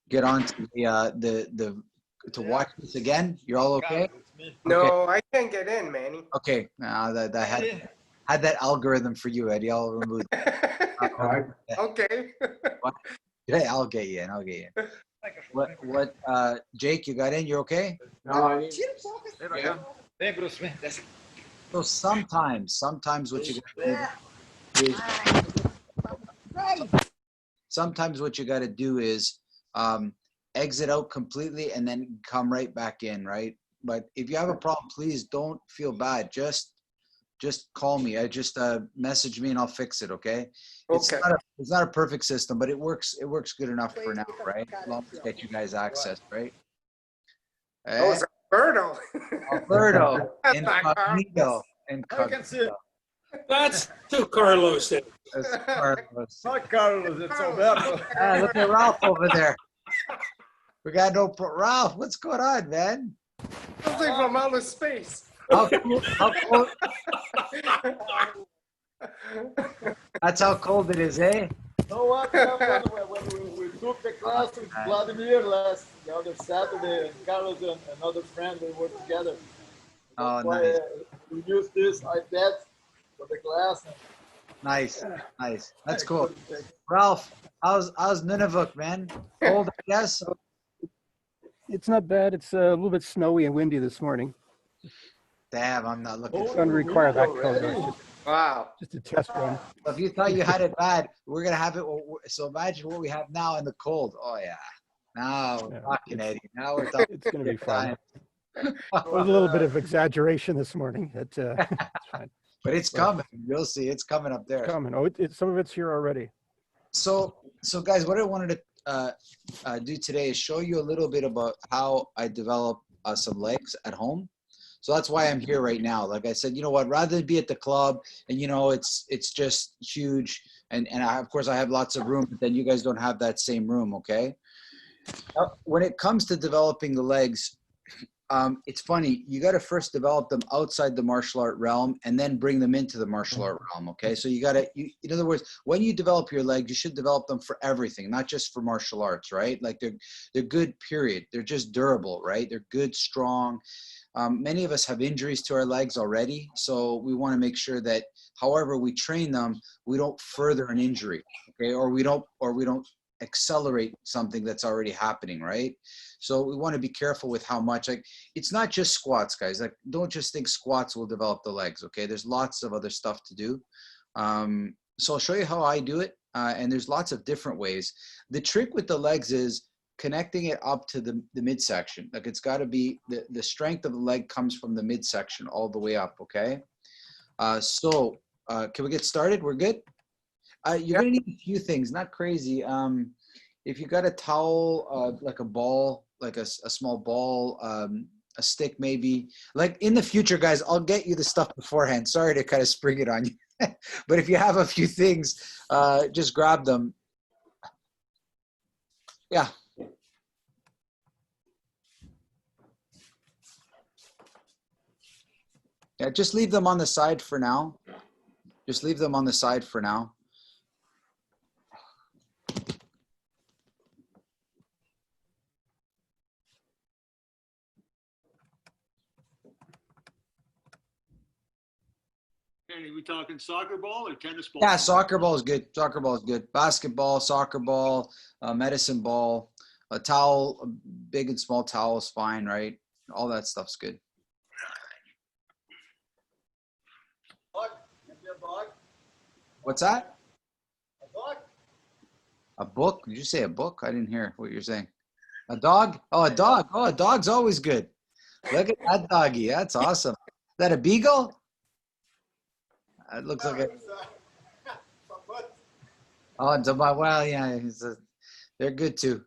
get on to to watch this again? You're all okay? Okay. No, I can't get in, Manny. Okay. That had that algorithm for you, Eddie. I'll remove it. Okay. Yeah, I'll get you in. I'll get you in. What, Jake, you got in? You're okay? No, I need. So sometimes what you gotta do is, sometimes what you got to do is exit out completely and then come right back in, right? But if you have a problem, please don't feel bad. Just call me. I just message me and I'll fix it. Okay. It's Okay. not a perfect system, but it works. It works good enough for now, right? As long as get you guys access, right? Oh, it's Alberto. Alberto, That's not incognito, I can see it. That's too Carlos. That's Carlos. Not Carlos, it's Alberto. Look at Ralph over there. We got no Ralph. What's going on, man? Something from outer space. How cold? That's how cold it is, eh? No, what happened when we took the class with Vladimir the other Saturday, and Carlos and another friend, we were together. Oh, why, nice. We used this iPad for the class. Nice. That's cool. Ralph, how's Nunavut, man? Cold, I guess? It's not bad. It's a little bit snowy and windy this morning. Damn, I'm not looking It's going to require that coat. Wow. Just a test run. If you thought you had it bad, we're going to have it. So imagine what we have now in the cold. Oh, yeah. Now we're talking, Eddie. Now we're talking. It's going to be fun. It was a little bit of exaggeration this morning. It's fine. But it's coming. You'll see. It's coming up there. It's coming. Oh, some of it's here already. So guys, what I wanted to do today is show you a little bit about how I develop some legs at home. So that's why I'm here right now. Like I said, you know what, rather than be at the club and, you know, it's just huge. And of course I have lots of room, but then you guys don't have that same room. Okay. When it comes to developing the legs, it's funny. You got to first develop them outside the martial art realm and then bring them into the martial art realm. Okay. So you got to, in other words, when you develop your legs, you should develop them for everything, not just for martial arts, right? Like they're good, period. They're just durable, right? They're good, strong. Many of us have injuries to our legs already. So we want to make sure that however we train them, we don't further an injury. Okay. Or we don't accelerate something that's already happening, right? So we want to be careful with how much. Like, it's not just squats, guys. Like, don't just think squats will develop the legs. Okay, there's lots of other stuff to do. So I'll show you how I do it, and there's lots of different ways. The trick with the legs is connecting it up to the midsection. Like, it's got to be the strength of the leg comes from the midsection all the way up. Okay, can we get started? We're good. You're gonna need a few things, not crazy. If you got a towel, like a ball, like a small ball, a stick maybe. Like in the future, guys, I'll get you the stuff beforehand. Sorry to kind of spring it on you. But if you have a few things, just grab them. Yeah. Yeah, just leave them on the side for now. Just leave them on the side for now. Are we talking soccer ball or tennis ball? Yeah, soccer ball is good. Soccer ball is good. Basketball, soccer ball, medicine ball, a towel, a big and small towel is fine, right? All that stuff's good. What's that? A book? Did you say a book? I didn't hear what you're saying. A dog? Oh, a dog. Oh, a dog's always good. Look at that doggy. That's awesome. Is that a beagle? It looks like a. Oh, it's about, well, yeah, they're good too.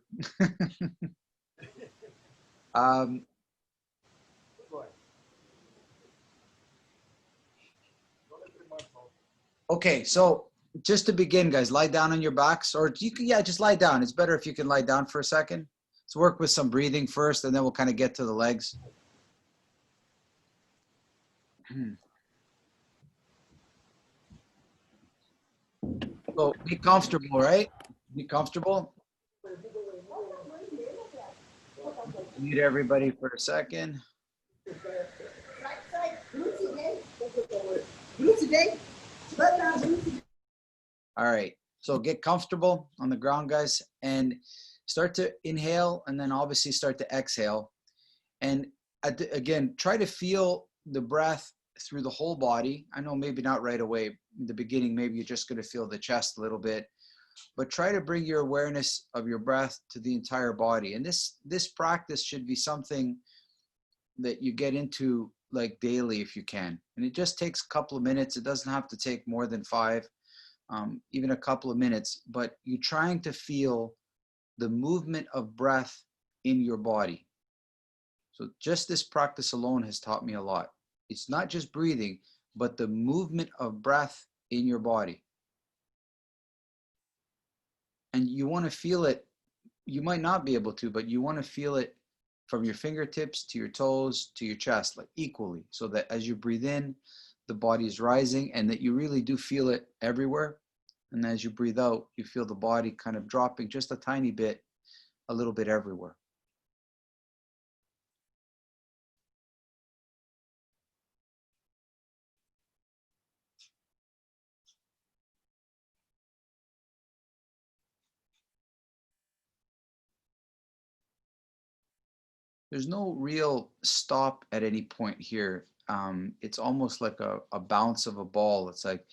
Okay, so just to begin, guys, lie down on your backs, or you can, yeah, just lie down. It's better if you can lie down for a second. Let's work with some breathing first, and then we'll kind of get to the legs. So be comfortable, right? Be comfortable. Mute everybody for a second. All right, so get comfortable on the ground, guys, and start to inhale, and then obviously start to exhale. And again, try to feel the breath through the whole body. I know maybe not right away. In the beginning, maybe you're just going to feel the chest a little bit, but try to bring your awareness of your breath to the entire body. And this practice should be something that you get into like daily if you can. And it just takes a couple of minutes. It doesn't have to take more than 5, even a couple of minutes, but you're trying to feel the movement of breath in your body. So just this practice alone has taught me a lot. It's not just breathing, but the movement of breath in your body. And you want to feel it. You might not be able to, but you want to feel it from your fingertips to your toes to your chest, like equally, so that as you breathe in, the body is rising, and that you really do feel it everywhere. And as you breathe out, you feel the body kind of dropping just a tiny bit, a little bit everywhere. There's no real stop at any point here. It's almost like a bounce of a ball. It's like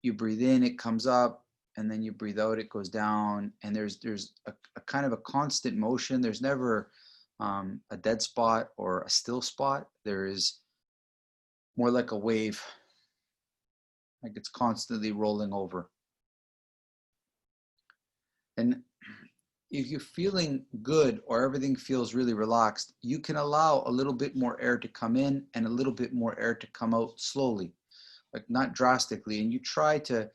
you breathe in, it comes up, and then you breathe out, it goes down. And there's a kind of a constant motion. There's never a dead spot or a still spot. There is more like a wave, like it's constantly rolling over. And if you're feeling good or everything feels really relaxed, you can allow a little bit more air to come in and a little bit more air to come out slowly, like not drastically. And you try to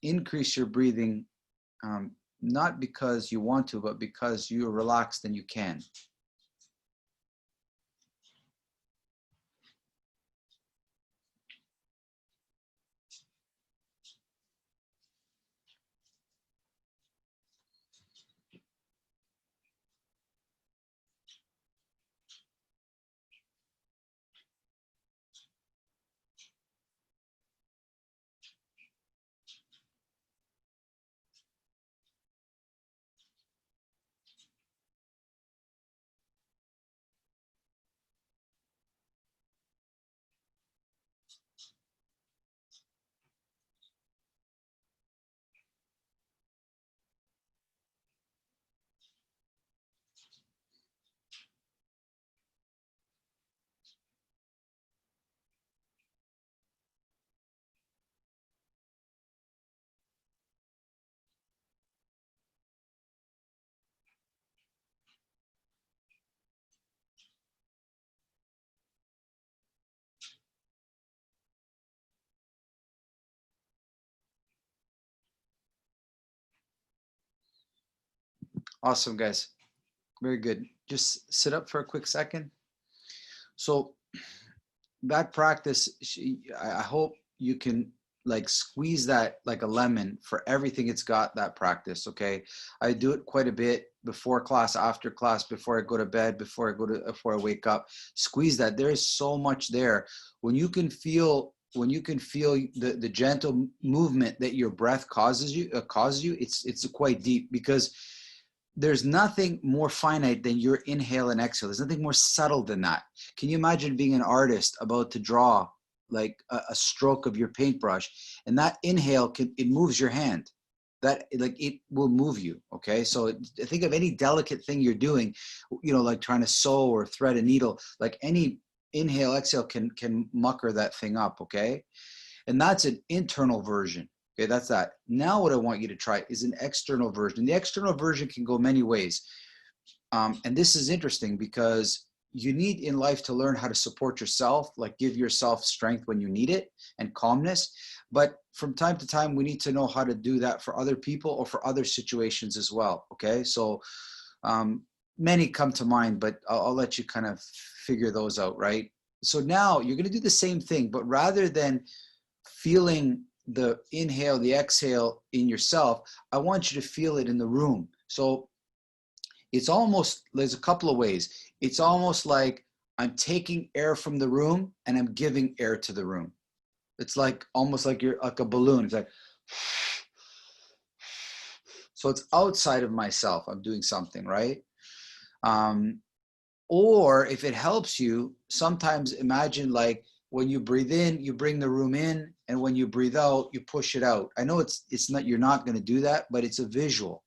increase your breathing, not because you want to, but because you're relaxed and you can. Awesome, guys. Very good. Just sit up for a quick second. So that practice, I hope you can like squeeze that like a lemon for everything it's got, that practice. Okay, I do it quite a bit before class, after class, before I go to bed, before I wake up. Squeeze that. There is so much there. When you can feel the gentle movement that your breath causes you, it's quite deep, because there's nothing more finite than your inhale and exhale. There's nothing more subtle than that. Can you imagine being an artist about to draw like a stroke of your paintbrush, and that inhale it moves your hand, that like it will move you. Okay, so think of any delicate thing you're doing, like trying to sew or thread a needle. Like any inhale exhale can mucker that thing up. Okay, and that's an internal version. Okay, that's that. Now what I want you to try is an external version. The external version can go many ways. And this is interesting because you need in life to learn how to support yourself, like give yourself strength when you need it and calmness. But from time to time, we need to know how to do that for other people or for other situations as well. Okay, so many come to mind, but I'll let you kind of figure those out, right? So now you're going to do the same thing, but rather than feeling the inhale, the exhale in yourself, I want you to feel it in the room. So it's almost, there's a couple of ways. It's almost like I'm taking air from the room and I'm giving air to the room. It's like almost like you're like a balloon. It's like, so it's outside of myself. I'm doing something, right? Or if it helps you, sometimes imagine like when you breathe in, you bring the room in, and when you breathe out, you push it out. I know it's not, you're not going to do that, but it's a visual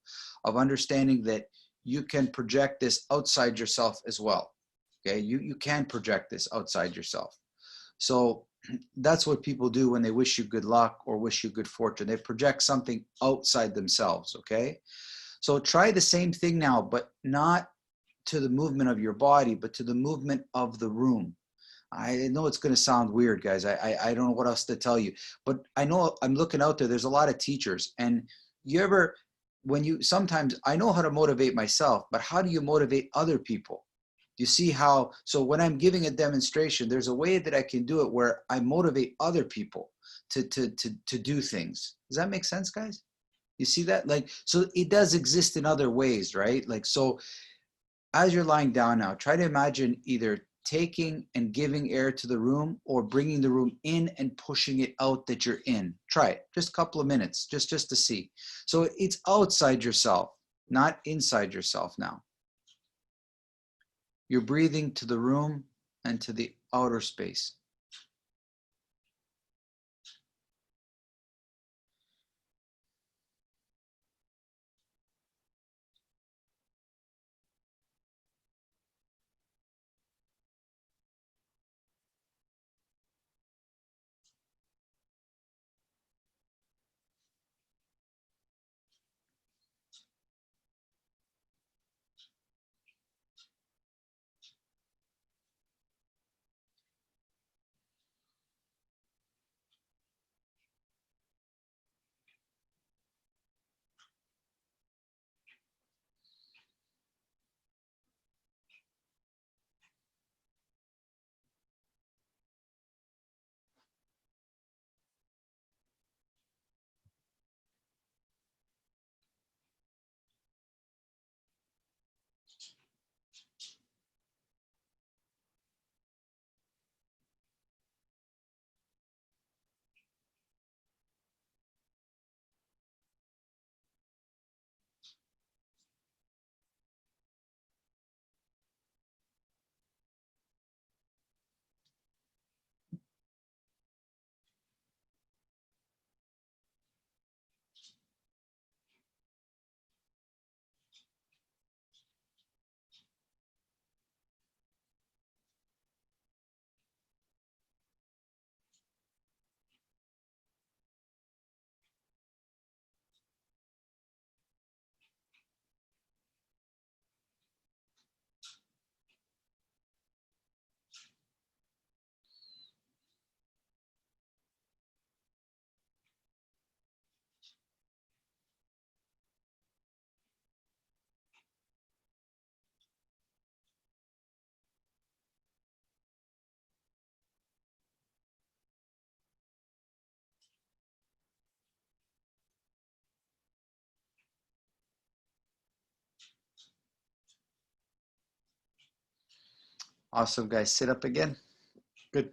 of understanding that you can project this outside yourself as well. Okay, you can project this outside yourself. So that's what people do when they wish you good luck or wish you good fortune. They project something outside themselves. Okay, so try the same thing now, but not to the movement of your body, but to the movement of the room. I know it's going to sound weird, guys. I don't know what else to tell you, but I know I'm looking out there. There's a lot of teachers, and you ever, when you, sometimes I know how to motivate myself, but how do you motivate other people? You see how, so when I'm giving a demonstration, there's a way that I can do it where I motivate other people to do things. Does that make sense, guys? You see that? Like, so it does exist in other ways, right? Like, so as you're lying down now, try to imagine either taking and giving air to the room or bringing the room in and pushing it out that you're in. Try it, just a couple of minutes, just to see. So it's outside yourself, not inside yourself now. You're breathing to the room and to the outer space. Awesome, guys. Sit up again. Good.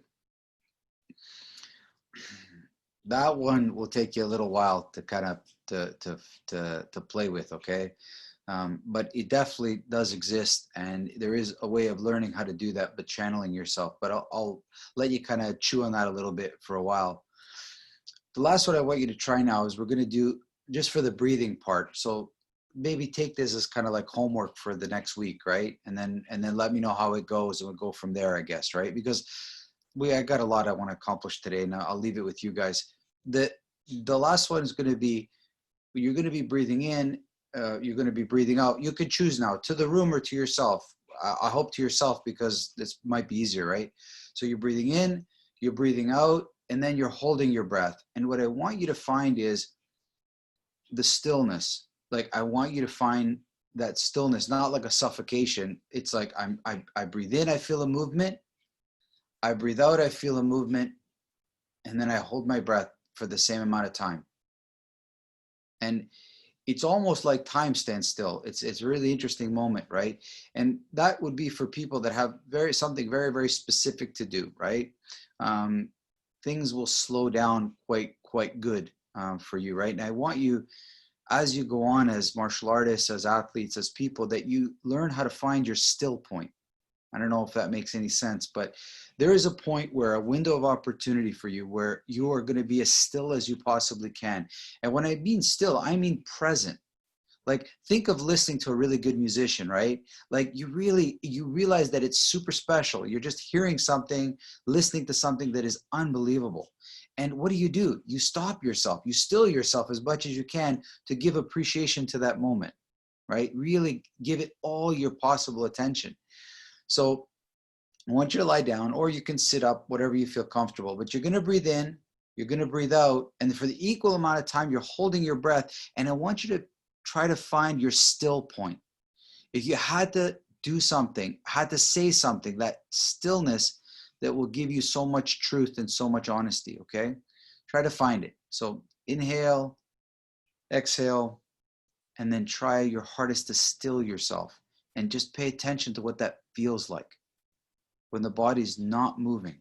That one will take you a little while to kind of to play with, okay? But it definitely does exist, and there is a way of learning how to do that, but channeling yourself. But I'll let you kind of chew on that a little bit for a while. The last one I want you to try now is we're going to do just for the breathing part. So maybe take this as kind of like homework for the next week, right? And then let me know how it goes, and we'll go from there, I guess, right? Because I got a lot I want to accomplish today, and I'll leave it with you guys. The last one is going to be, you're going to be breathing in, you're going to be breathing out. You could choose now, to the room or to yourself. I hope to yourself, because this might be easier, right? So you're breathing in, you're breathing out, and then you're holding your breath. And what I want you to find is the stillness. Like, I want you to find that stillness, not like a suffocation. It's like I breathe in, I feel a movement. I breathe out, I feel a movement. And then I hold my breath for the same amount of time. And it's almost like time stands still. It's a really interesting moment, right? And that would be for people that have something very, very specific to do, right? Things will slow down quite good for you, right? And I want you, as you go on as martial artists, as athletes, as people, that you learn how to find your still point. I don't know if that makes any sense, but there is a point where a window of opportunity for you where you are going to be as still as you possibly can. And when I mean still, I mean present. Like, think of listening to a really good musician, right? Like, you realize that it's super special. You're just hearing something, listening to something that is unbelievable. And what do? You stop yourself, you still yourself as much as you can to give appreciation to that moment, right? Really give it all your possible attention. So I want you to lie down, or you can sit up, whatever you feel comfortable, but you're going to breathe in, you're going to breathe out. And for the equal amount of time, you're holding your breath. And I want you to try to find your still point. If you had to do something, had to say something, that stillness that will give you so much truth and so much honesty, okay? Try to find it. So inhale, exhale, and then try your hardest to still yourself and just pay attention to what that feels like when the body's not moving.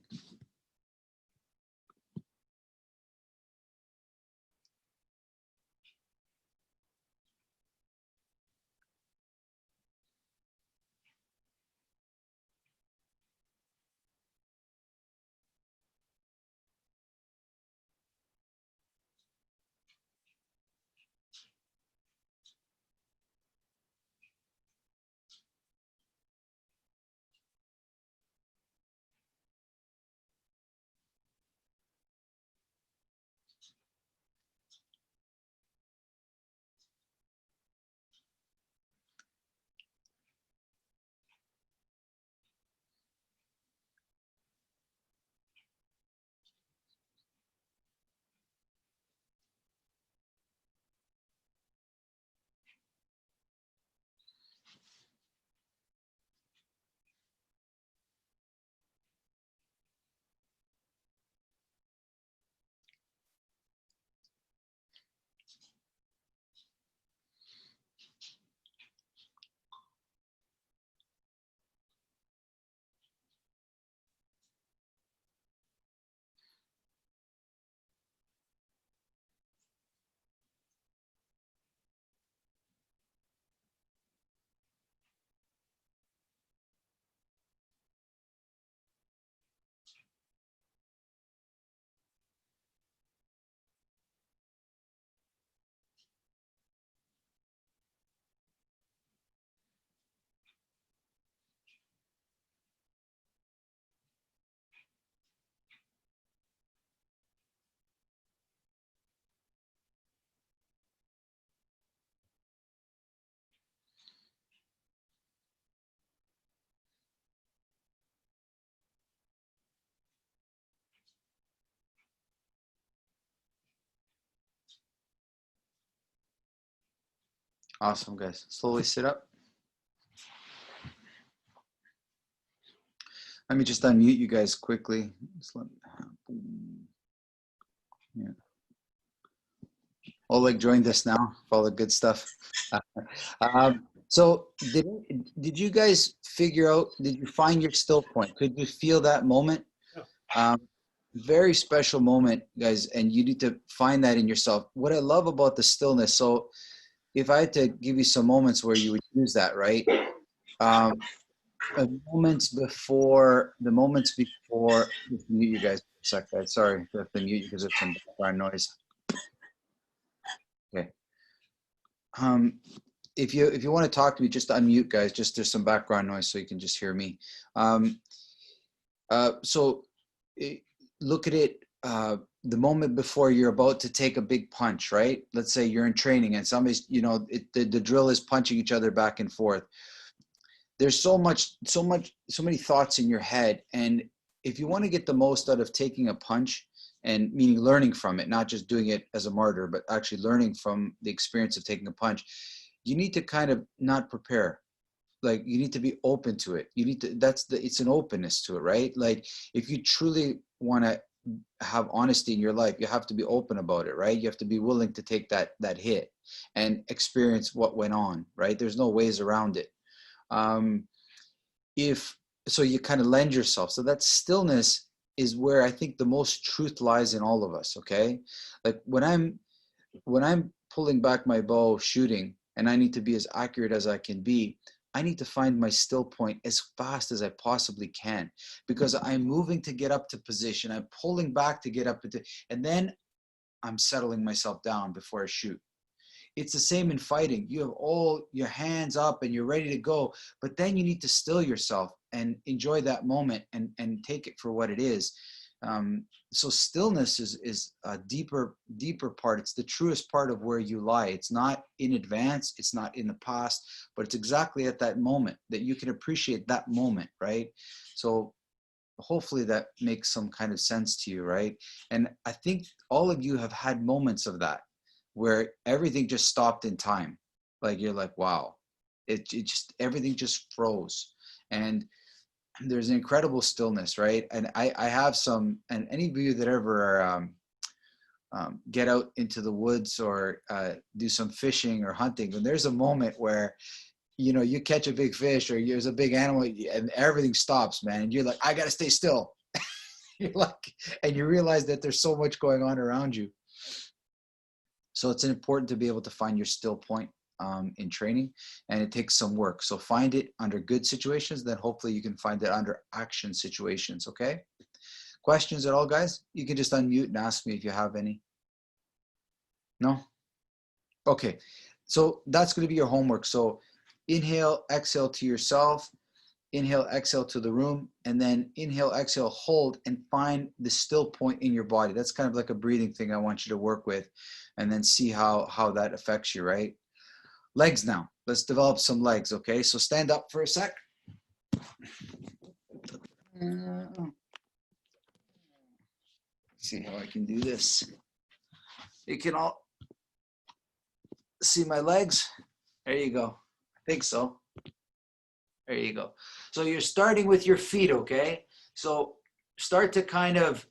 Awesome, guys. Slowly sit up. Let me just unmute you guys quickly. Yeah. Oleg joined us now for all the good stuff. So did you guys figure out, did you find your still point? Could you feel that moment? Very special moment, guys, and you need to find that in yourself. What I love about the stillness, so if I had to give you some moments where you would use that, right? The moments before, just mute you guys for a sec, guys. Sorry, I have to mute you because there's some background noise. Okay. If you want to talk to me, just unmute, guys. Just there's some background noise, so you can just hear me. Look at it. The moment before you're about to take a big punch, right? Let's say you're in training and somebody's, the drill is punching each other back and forth. There's so many thoughts in your head. And if you want to get the most out of taking a punch, and meaning learning from it, not just doing it as a martyr, but actually learning from the experience of taking a punch, you need to kind of not prepare. Like, you need to be open to it. You need to, it's an openness to it, right? Like, if you truly want to have honesty in your life. You have to be open about it, right? You have to be willing to take that hit and experience what went on, right? There's no ways around it. If so, you kind of lend yourself. So that stillness is where I think the most truth lies in all of us. Okay, like when I'm pulling back my bow shooting, and I need to be as accurate as I can be, I need to find my still point as fast as I possibly can, because I'm moving to get up to position. I'm pulling back to get up into, and then I'm settling myself down before I shoot. It's the same in fighting. You have all your hands up and you're ready to go, but then you need to still yourself and enjoy that moment and take it for what it is. So stillness is a deeper part. It's the truest part of where you lie. It's not in advance. It's not in the past, but it's exactly at that moment that you can appreciate that moment, right? So hopefully that makes some kind of sense to you, right? And I think all of you have had moments of that where everything just stopped in time. Like you're like, wow, it just, everything just froze. And there's an incredible stillness, right? And I have some, and any of you that ever get out into the woods or do some fishing or hunting, when there's a moment where, you know, you catch a big fish or there's a big animal and everything stops, man. And you're like, I got to stay still. You're like, and you realize that there's so much going on around you. So it's important to be able to find your still point in training, and it takes some work. So find it under good situations, then hopefully you can find it under action situations, okay? Questions at all, guys? You can just unmute and ask me if you have any. No? Okay, so that's gonna be your homework. So inhale, exhale to yourself, inhale, exhale to the room, and then inhale, exhale, hold, and find the still point in your body. That's kind of like a breathing thing I want you to work with, and then see how that affects you, right? Legs now. Let's develop some legs, okay? So stand up for a sec. See how I can do this. You can all see my legs? There you go. I think so. There you go. So you're starting with your feet, okay? So start to kind of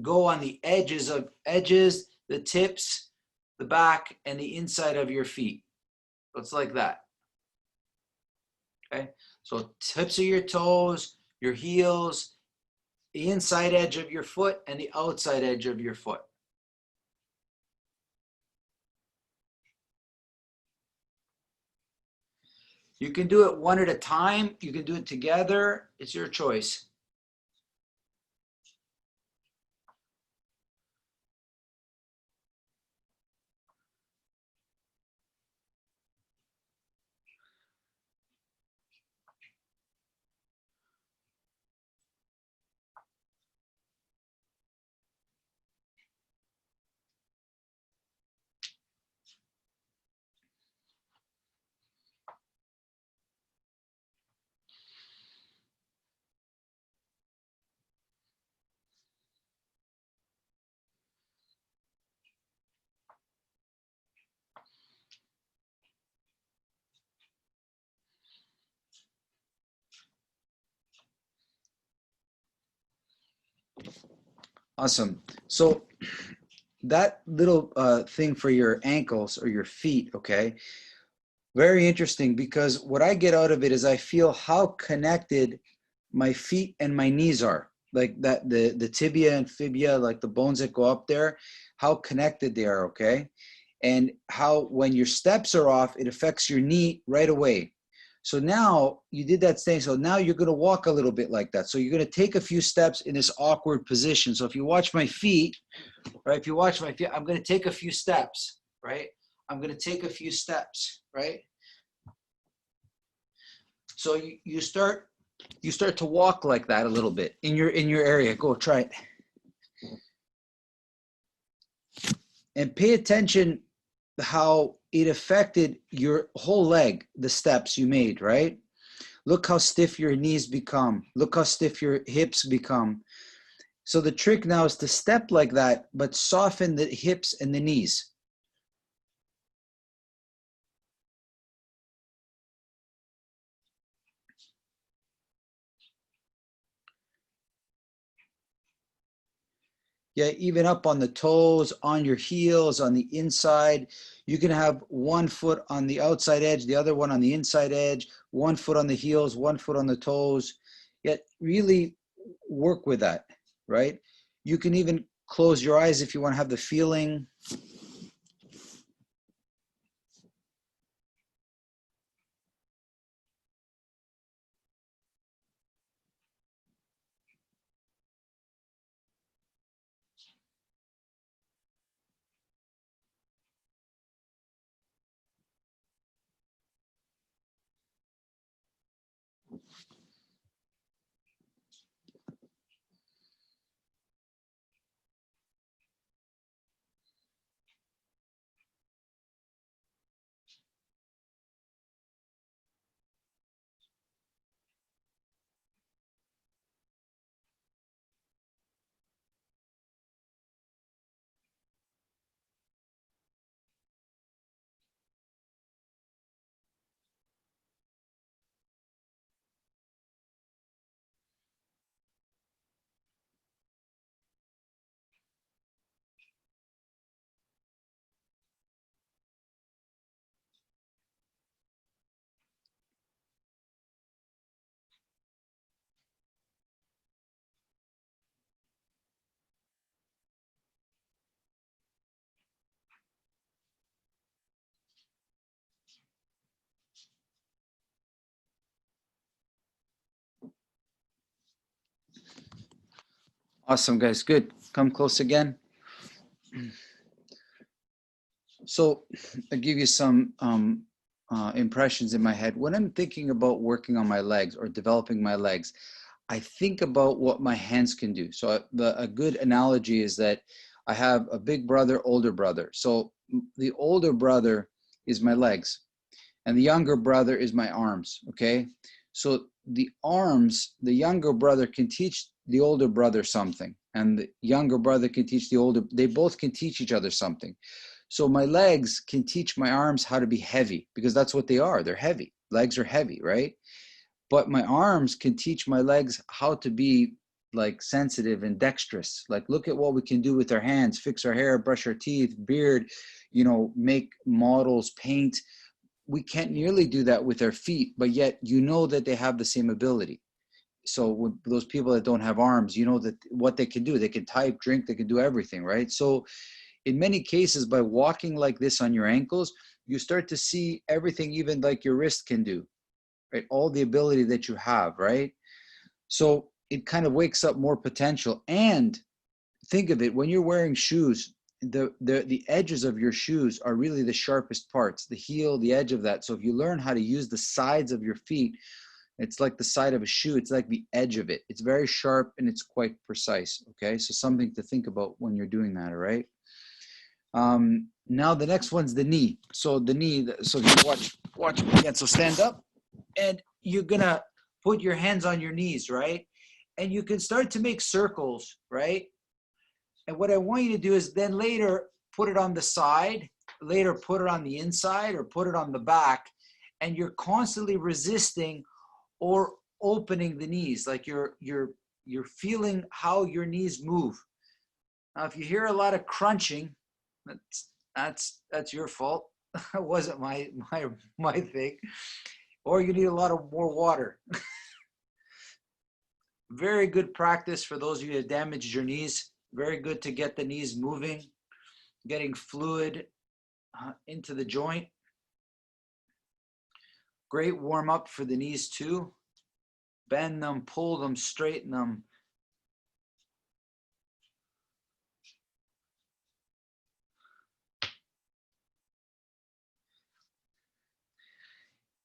go on the edges, the tips, the back, and the inside of your feet. So it's like that. Okay? So tips of your toes, your heels, the inside edge of your foot, and the outside edge of your foot. You can do it one at a time. You can do it together. It's your choice. Awesome. So that little thing for your ankles or your feet, okay? Very interesting, because what I get out of it is I feel how connected my feet and my knees are. Like that, the tibia and fibia, like the bones that go up there, how connected they are, okay? And how when your steps are off, it affects your knee right away. So now you did that thing. So now you're going to walk a little bit like that. So you're going to take a few steps in this awkward position. So if you watch my feet, right? If you watch my feet, I'm going to take a few steps, right? I'm going to take a few steps, right? So you start to walk like that a little bit in your area. Go try it. And pay attention how it affected your whole leg, the steps you made, right? Look how stiff your knees become. Look how stiff your hips become. So the trick now is to step like that, but soften the hips and the knees. Yeah, even up on the toes, on your heels, on the inside. You can have one foot on the outside edge, the other one on the inside edge, one foot on the heels, one foot on the toes. Yet really work with that, right? You can even close your eyes if you want to have the feeling. Awesome, guys. Good. Come close again. So I'll give you some impressions in my head. When I'm thinking about working on my legs or developing my legs, I think about what my hands can do. So a good analogy is that I have a big brother, older brother. So the older brother is my legs and the younger brother is my arms, okay? So the arms, the younger brother can teach the older brother something, and the younger brother can teach the older, they both can teach each other something. So my legs can teach my arms how to be heavy, because that's what they are. They're heavy. Legs are heavy, right? But my arms can teach my legs how to be like sensitive and dexterous. Like, look at what we can do with our hands: fix our hair, brush our teeth, beard, you know, make models, paint. We can't nearly do that with our feet, but yet you know that they have the same ability. So with those people that don't have arms, you know that what they can do, they can type, drink, they can do everything, right? So in many cases, by walking like this on your ankles, you start to see everything, even like your wrist can do, right? All the ability that you have, right? So it kind of wakes up more potential. And think of it, when you're wearing shoes, the edges of your shoes are really the sharpest parts, the heel, the edge of that. So if you learn how to use the sides of your feet, it's like the side of a shoe, it's like the edge of it. It's very sharp and it's quite precise, okay? So something to think about when you're doing that, all right? Now the next one's the knee. So the knee, so if you watch me again. So stand up and you're gonna put your hands on your knees, right? And you can start to make circles, right? And what I want you to do is then later put it on the side, later put it on the inside or put it on the back, and you're constantly resisting or opening the knees, like you're feeling how your knees move. Now, if you hear a lot of crunching, that's your fault. It wasn't my thing. Or you need a lot of more water. Very good practice for those of you that damaged your knees. Very good to get the knees moving, getting fluid into the joint. Great warm up for the knees too. Bend them, pull them, straighten them.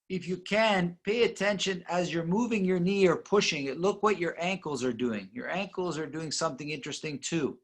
If you can, pay attention as you're moving your knee or pushing it. Look what your ankles are doing. Your ankles are doing something interesting too.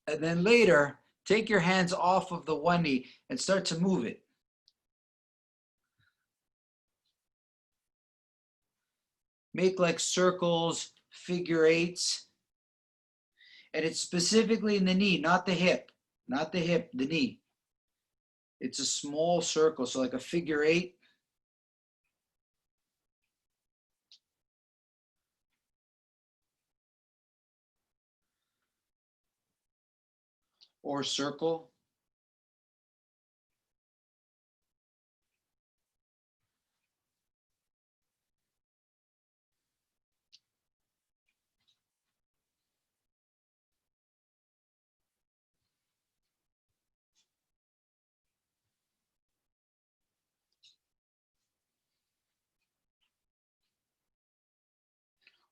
And then later, take your hands off of the one knee and start to move it. make like circles, figure eights. And it's specifically in the knee, not the hip, not the hip, the knee. It's a small circle, so like a figure eight. Or circle.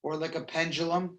Or like a pendulum.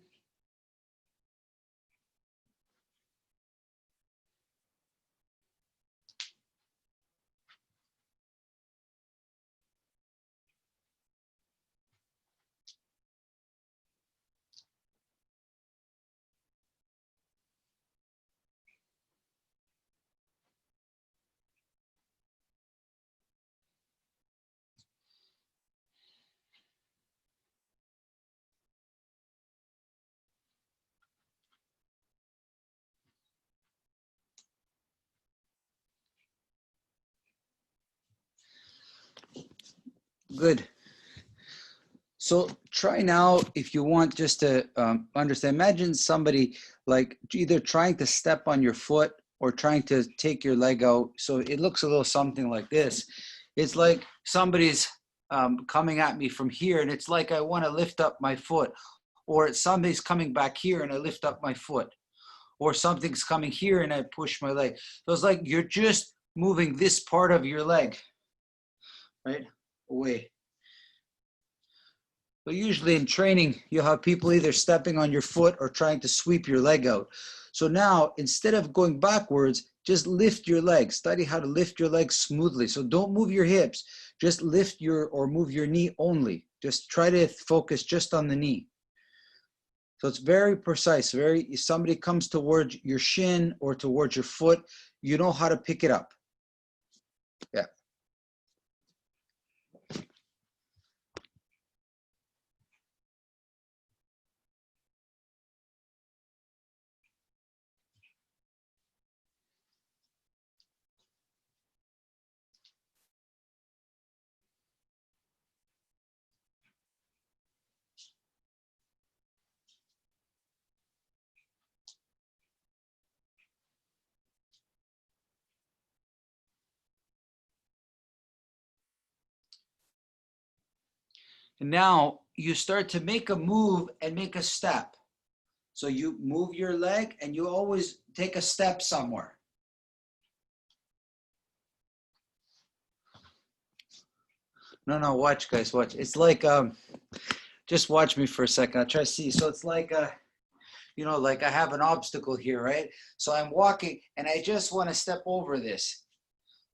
Good. So try now, if you want, just to understand, imagine somebody like either trying to step on your foot or trying to take your leg out. So it looks a little something like this. It's like somebody's coming at me from here, and it's like I want to lift up my foot, or somebody's coming back here and I lift up my foot, or something's coming here and I push my leg. So it's like you're just moving this part of your leg, right, away. So usually in training, you'll have people either stepping on your foot or trying to sweep your leg out. So now, instead of going backwards, just lift your leg. Study how to lift your legs smoothly. So don't move your hips. Just lift your or move your knee only. Just try to focus just on the knee. So it's very precise. If somebody comes towards your shin or towards your foot, you know how to pick it up. Yeah. And now you start to make a move and make a step. So you move your leg and you always take a step somewhere. No, watch guys, watch. It's like, just watch me for a second. I'll try to see. So it's like, like I have an obstacle here, right? So I'm walking and I just want to step over this.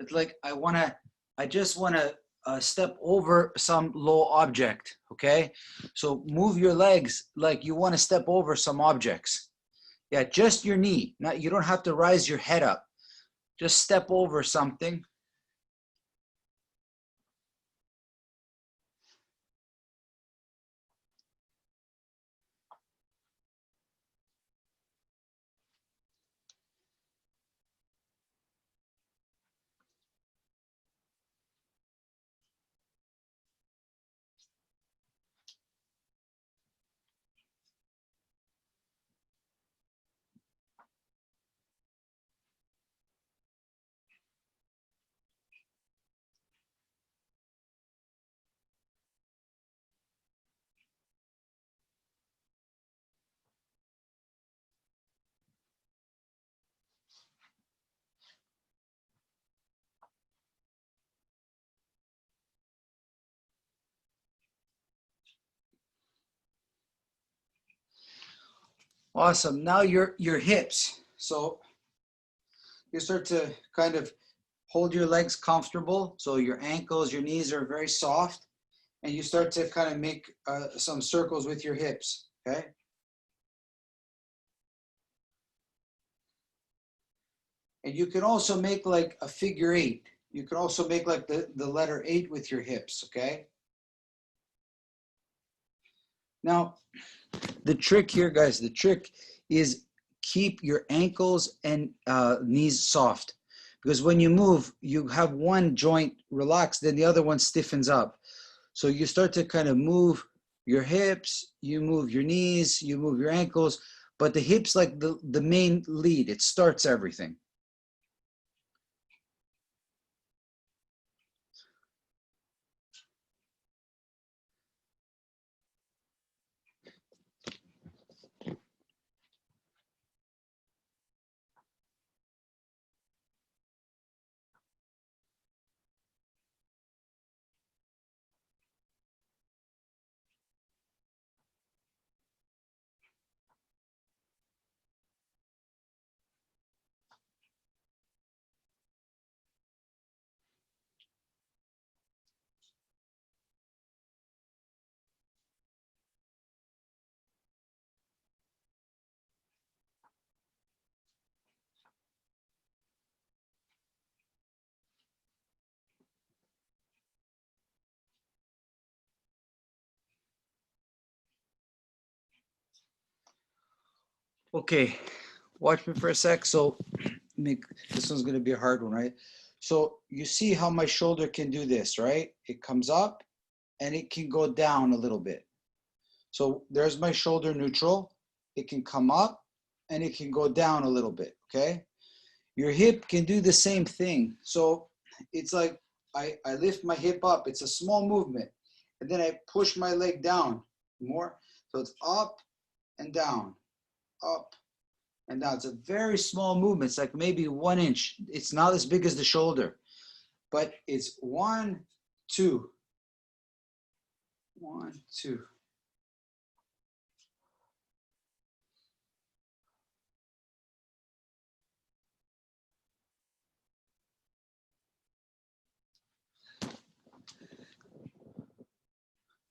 It's like I just want to step over some low object, okay? So move your legs like you want to step over some objects. Yeah, just your knee. You don't have to rise your head up. Just step over something. Awesome. Now your hips. So you start to kind of hold your legs comfortable. So your ankles, your knees are very soft. And you start to kind of make some circles with your hips, okay? And you can also make like a figure eight. You can also make like the letter 8 with your hips, okay? Now, the trick here, guys, the trick is keep your ankles and knees soft. Because when you move, you have one joint relaxed, then the other one stiffens up. So you start to kind of move your hips, you move your knees, you move your ankles, but the hips like the main lead, it starts everything. Okay, watch me for a sec. So this one's going to be a hard one, right? So you see how my shoulder can do this, right? It comes up and it can go down a little bit. So there's my shoulder neutral. It can come up and it can go down a little bit, okay? Your hip can do the same thing. So it's like I lift my hip up. It's a small movement. And then I push my leg down more. So it's up and down, up and down. It's a very small movement. It's like maybe 1 inch. It's not as big as the shoulder, but it's 1, 2, 1, 2.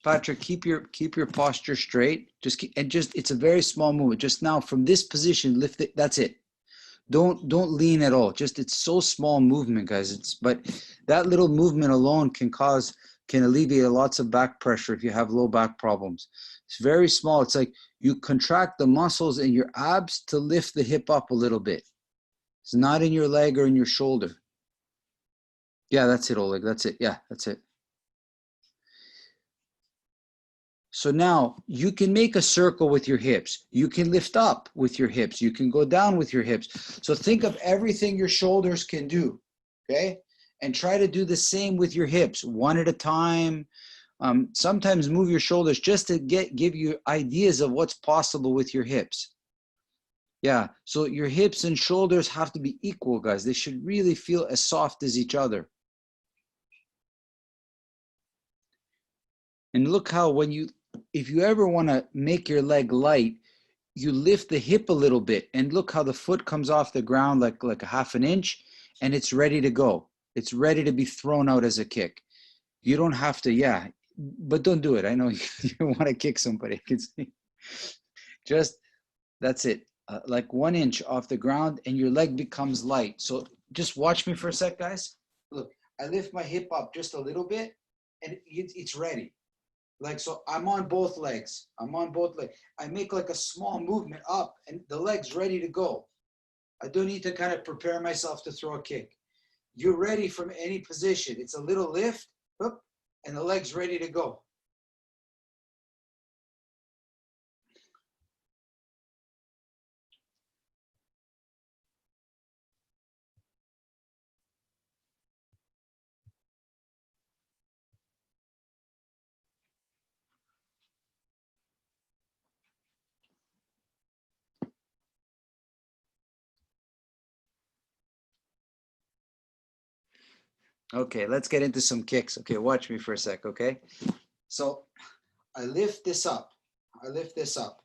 Patrick, keep your posture straight. It's a very small movement. Just now from this position, lift it. That's it. Don't lean at all. Just it's so small movement, guys. But that little movement alone can alleviate lots of back pressure if you have low back problems. It's very small. It's like you contract the muscles in your abs to lift the hip up a little bit. It's not in your leg or in your shoulder. Yeah, that's it, Oleg. That's it. Yeah, that's it. So now you can make a circle with your hips. You can lift up with your hips. You can go down with your hips. So think of everything your shoulders can do, okay? And try to do the same with your hips, one at a time. Sometimes move your shoulders just to give you ideas of what's possible with your hips. Yeah, so your hips and shoulders have to be equal, guys. They should really feel as soft as each other. And look how if you ever want to make your leg light, you lift the hip a little bit and look how the foot comes off the ground like a half an inch and it's ready to go. It's ready to be thrown out as a kick. You don't have to, yeah, but don't do it. I know you want to kick somebody. I can see. Just, that's it. Like 1 inch off the ground and your leg becomes light. So just watch me for a sec, guys. Look, I lift my hip up just a little bit and it's ready. Like, so I'm on both legs. I'm on both legs. I make like a small movement up and the leg's ready to go. I don't need to kind of prepare myself to throw a kick. You're ready from any position. It's a little lift, whoop, and the leg's ready to go. Okay, let's get into some kicks. Okay, watch me for a sec, okay? So I lift this up. I lift this up.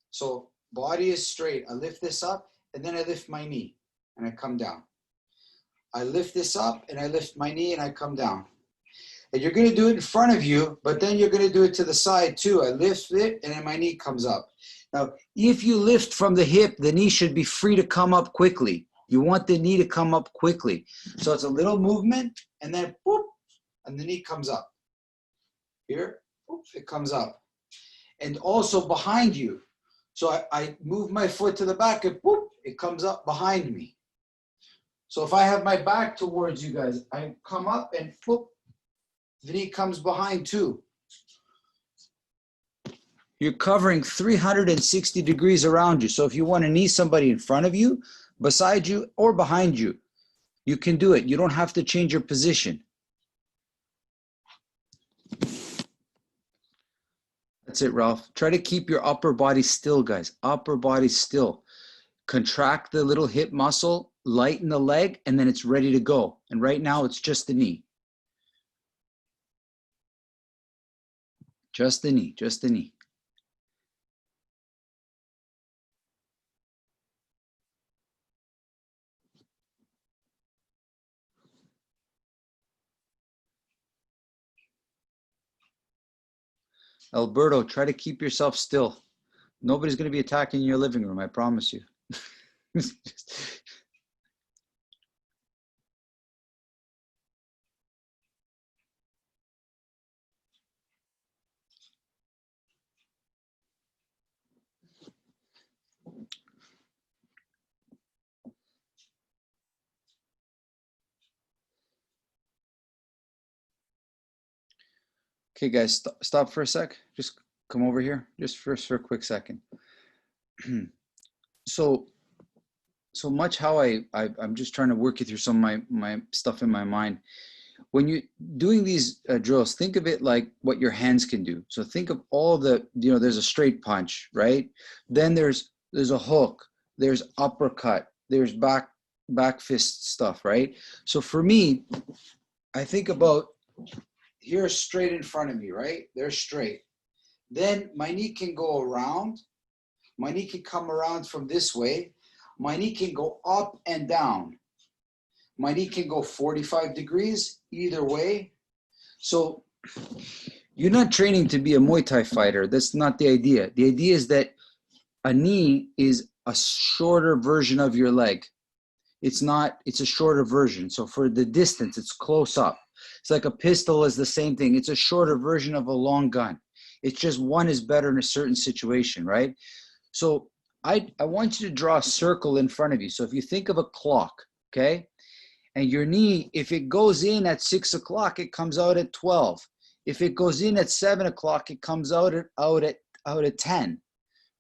So body is straight. I lift this up and then I lift my knee and I come down. I lift this up and I lift my knee and I come down. And you're going to do it in front of you, but then you're going to do it to the side too. I lift it and then my knee comes up. Now, if you lift from the hip, the knee should be free to come up quickly. You want the knee to come up quickly. So it's a little movement and then boop, and the knee comes up. Here, boop, it comes up. and also behind you. So I move my foot to the back and whoop, it comes up behind me. So if I have my back towards you guys, I come up and whoop, the knee comes behind too. You're covering 360 degrees around you. So if you want to knee somebody in front of you, beside you, or behind you, you can do it. You don't have to change your position. That's it, Ralph. Try to keep your upper body still, guys. Upper body still. Contract the little hip muscle, lighten the leg, and then it's ready to go. And right now, it's just the knee. Just the knee, just the knee. Alberto, try to keep yourself still. Nobody's going to be attacking your living room, I promise you. Okay, guys, stop for a sec. Just come over here, just for a quick second. So much how I'm just trying to work you through some of my stuff in my mind. When you're doing these drills, think of it like what your hands can do. So think of all the, there's a straight punch, right? Then there's a hook, there's uppercut, there's back fist stuff, right? So for me, I think about here's straight in front of me, right? They're straight. Then my knee can go around. My knee can come around from this way. My knee can go up and down. My knee can go 45 degrees either way. So you're not training to be a Muay Thai fighter. That's not the idea. The idea is that a knee is a shorter version of your leg. It's a shorter version. So for the distance, it's close up. It's like a pistol is the same thing. It's a shorter version of a long gun. It's just one is better in a certain situation, right? So I want you to draw a circle in front of you. So if you think of a clock, okay? And your knee, if it goes in at 6 o'clock, it comes out at 12. If it goes in at 7 o'clock, it comes out at 10,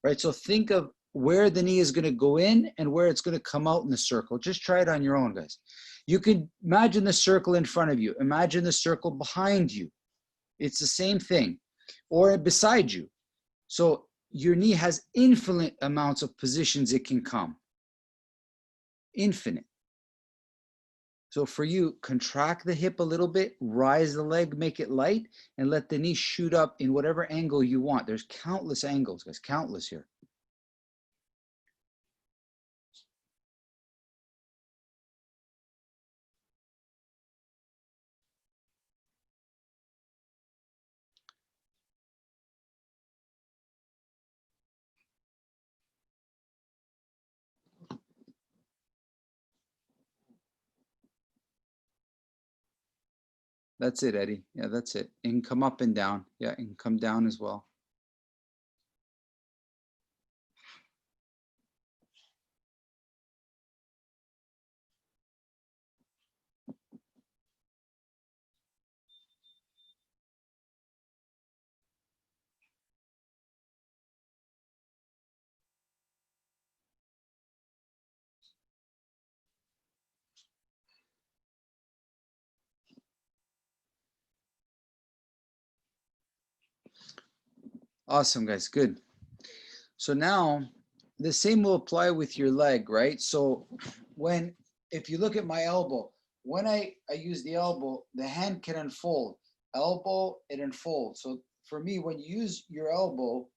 right? So think of where the knee is going to go in and where it's going to come out in the circle. Just try it on your own, guys. You can imagine the circle in front of you. Imagine the circle behind you. It's the same thing. Or beside you. So your knee has infinite amounts of positions it can come. Infinite. So for you, contract the hip a little bit, rise the leg, make it light, and let the knee shoot up in whatever angle you want. There's countless angles, guys, countless here. That's it, Eddie. Yeah, that's it. And come up and down. Yeah, and come down as well. Awesome, guys. Good. So now the same will apply with your leg, right? So if you look at my elbow, when I use the elbow, the hand can unfold. Elbow, it unfolds. So for me, when you use your elbow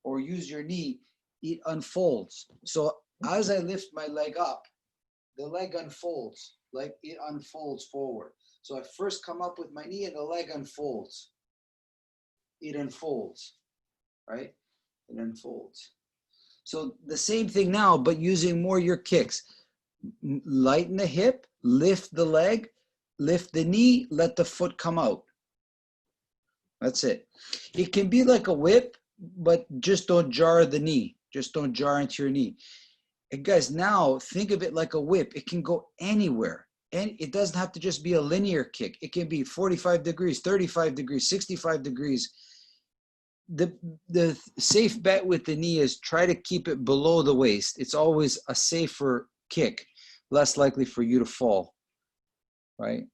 or use your knee, it unfolds. So as I lift my leg up, the leg unfolds, like it unfolds forward. So I first come up with my knee and the leg unfolds. It unfolds, right? It unfolds. So the same thing now, but using more your kicks. Lighten the hip, lift the leg, lift the knee, let the foot come out. That's it. It can be like a whip, but just don't jar the knee. Just don't jar into your knee. And guys, now think of it like a whip. It can go anywhere. And it doesn't have to just be a linear kick. It can be 45 degrees, 35 degrees, 65 degrees. The safe bet with the knee is try to keep it below the waist. It's always a safer kick, less likely for you to fall, right?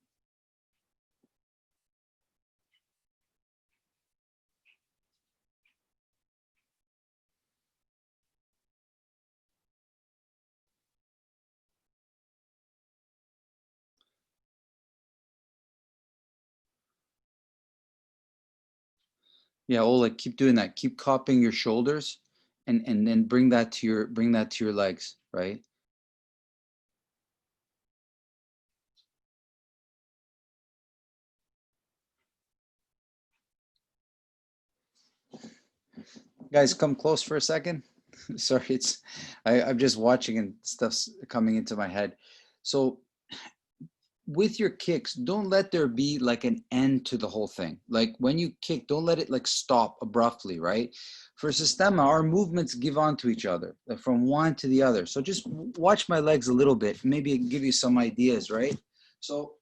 Yeah, Oleg, keep doing that. Keep cupping your shoulders and then bring that to your legs, right? Guys, come close for a second. Sorry, I'm just watching and stuff's coming into my head. So with your kicks, don't let there be like an end to the whole thing. Like when you kick, don't let it like stop abruptly, right? For Sistema, our movements give on to each other, like from one to the other. So just watch my legs a little bit, maybe give you some ideas, right? So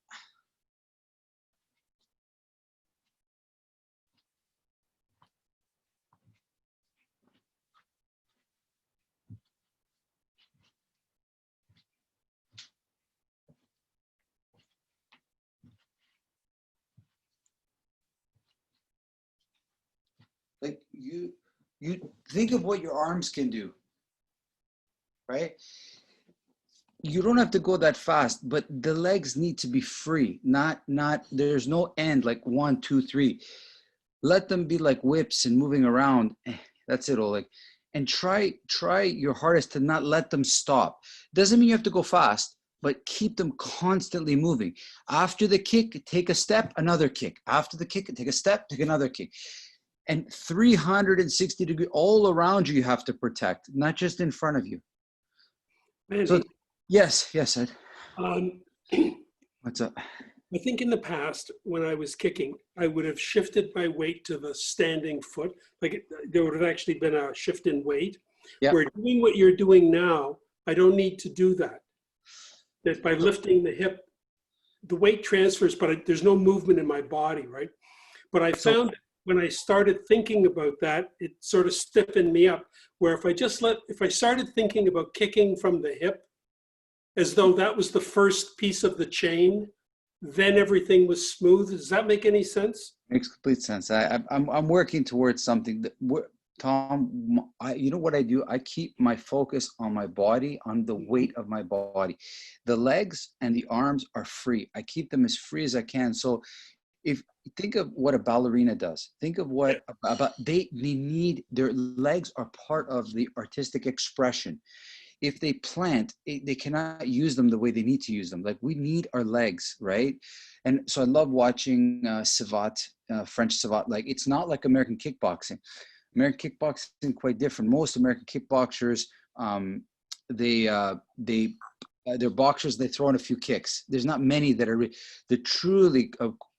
like you think of what your arms can do, right? You don't have to go that fast, but the legs need to be free, not there's no end like 1 2 3. Let them be like whips and moving around. That's it, Oleg. And try your hardest to not let them stop. Doesn't mean you have to go fast, but keep them constantly moving. After the kick, take a step, another kick. After the kick, take a step, take another kick. And 360 degree all around you have to protect, not just in front of you. So Mandy, yes, Ed. um, What's up? I think in the past, when I was kicking, I would have shifted my weight to the standing foot. There would have actually been a shift in weight. Yeah. Where doing what you're doing now, I don't need to do that. That by lifting the hip, the weight transfers, but there's no movement in my body, right? But I found that when I started thinking about that, it sort of stiffened me up. Where if I started thinking about kicking from the hip, as though that was the first piece of the chain, then everything was smooth. Does that make any sense? Makes complete sense. I'm working towards something that Tom, you know what I do? I keep my focus on my body, on the weight of my body. The legs and the arms are free. I keep them as free as I can. So if think of what a ballerina does, think of what about they need their legs are part of the artistic expression. If they plant, they cannot use them the way they need to use them. Like we need our legs, right? And so I love watching Savate, French Savate. Like it's not like American kickboxing. American kickboxing quite different. Most American kickboxers, they're boxers. They throw in a few kicks. There's not many that are the truly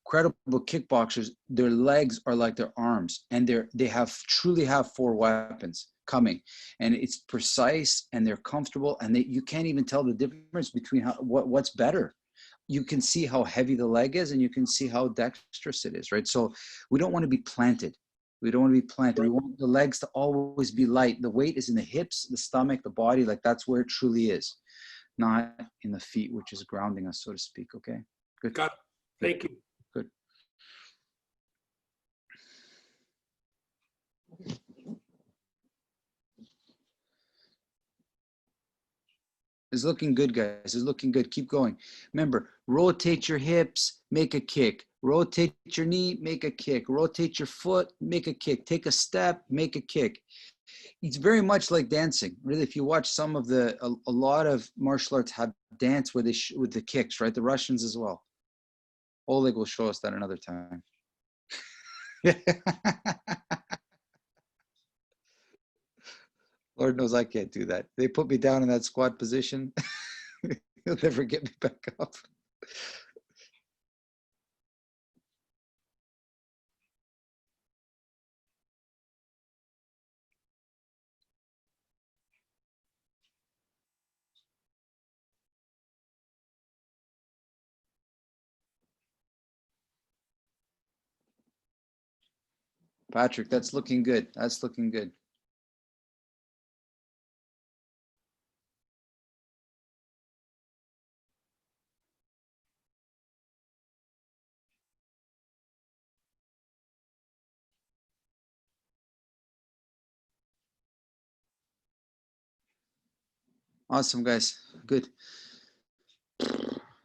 credible kickboxers. Their legs are like their arms, and they truly have four weapons coming, and it's precise, and they're comfortable, and you can't even tell the difference between what's better. You can see how heavy the leg is, and you can see how dexterous it is, right? So we don't want to be planted. We don't want to be planted. We want the legs to always be light. The weight is in the hips, the stomach, the body. Like that's where it truly is, not in the feet, which is grounding us, so to speak. Okay, good. Got it. Thank you. Good. It's looking good, guys. It's looking good. Keep going. Remember, rotate your hips, make a kick. Rotate your knee, make a kick. Rotate your foot, make a kick. Take a step, make a kick. It's very much like dancing. Really, if you watch some of a lot of martial arts have dance with the kicks, right? The Russians as well. Oleg will show us that another time. Lord knows I can't do that. They put me down in that squat position. You'll never get me back up. Patrick, that's looking good. That's looking good. Awesome, guys. Good.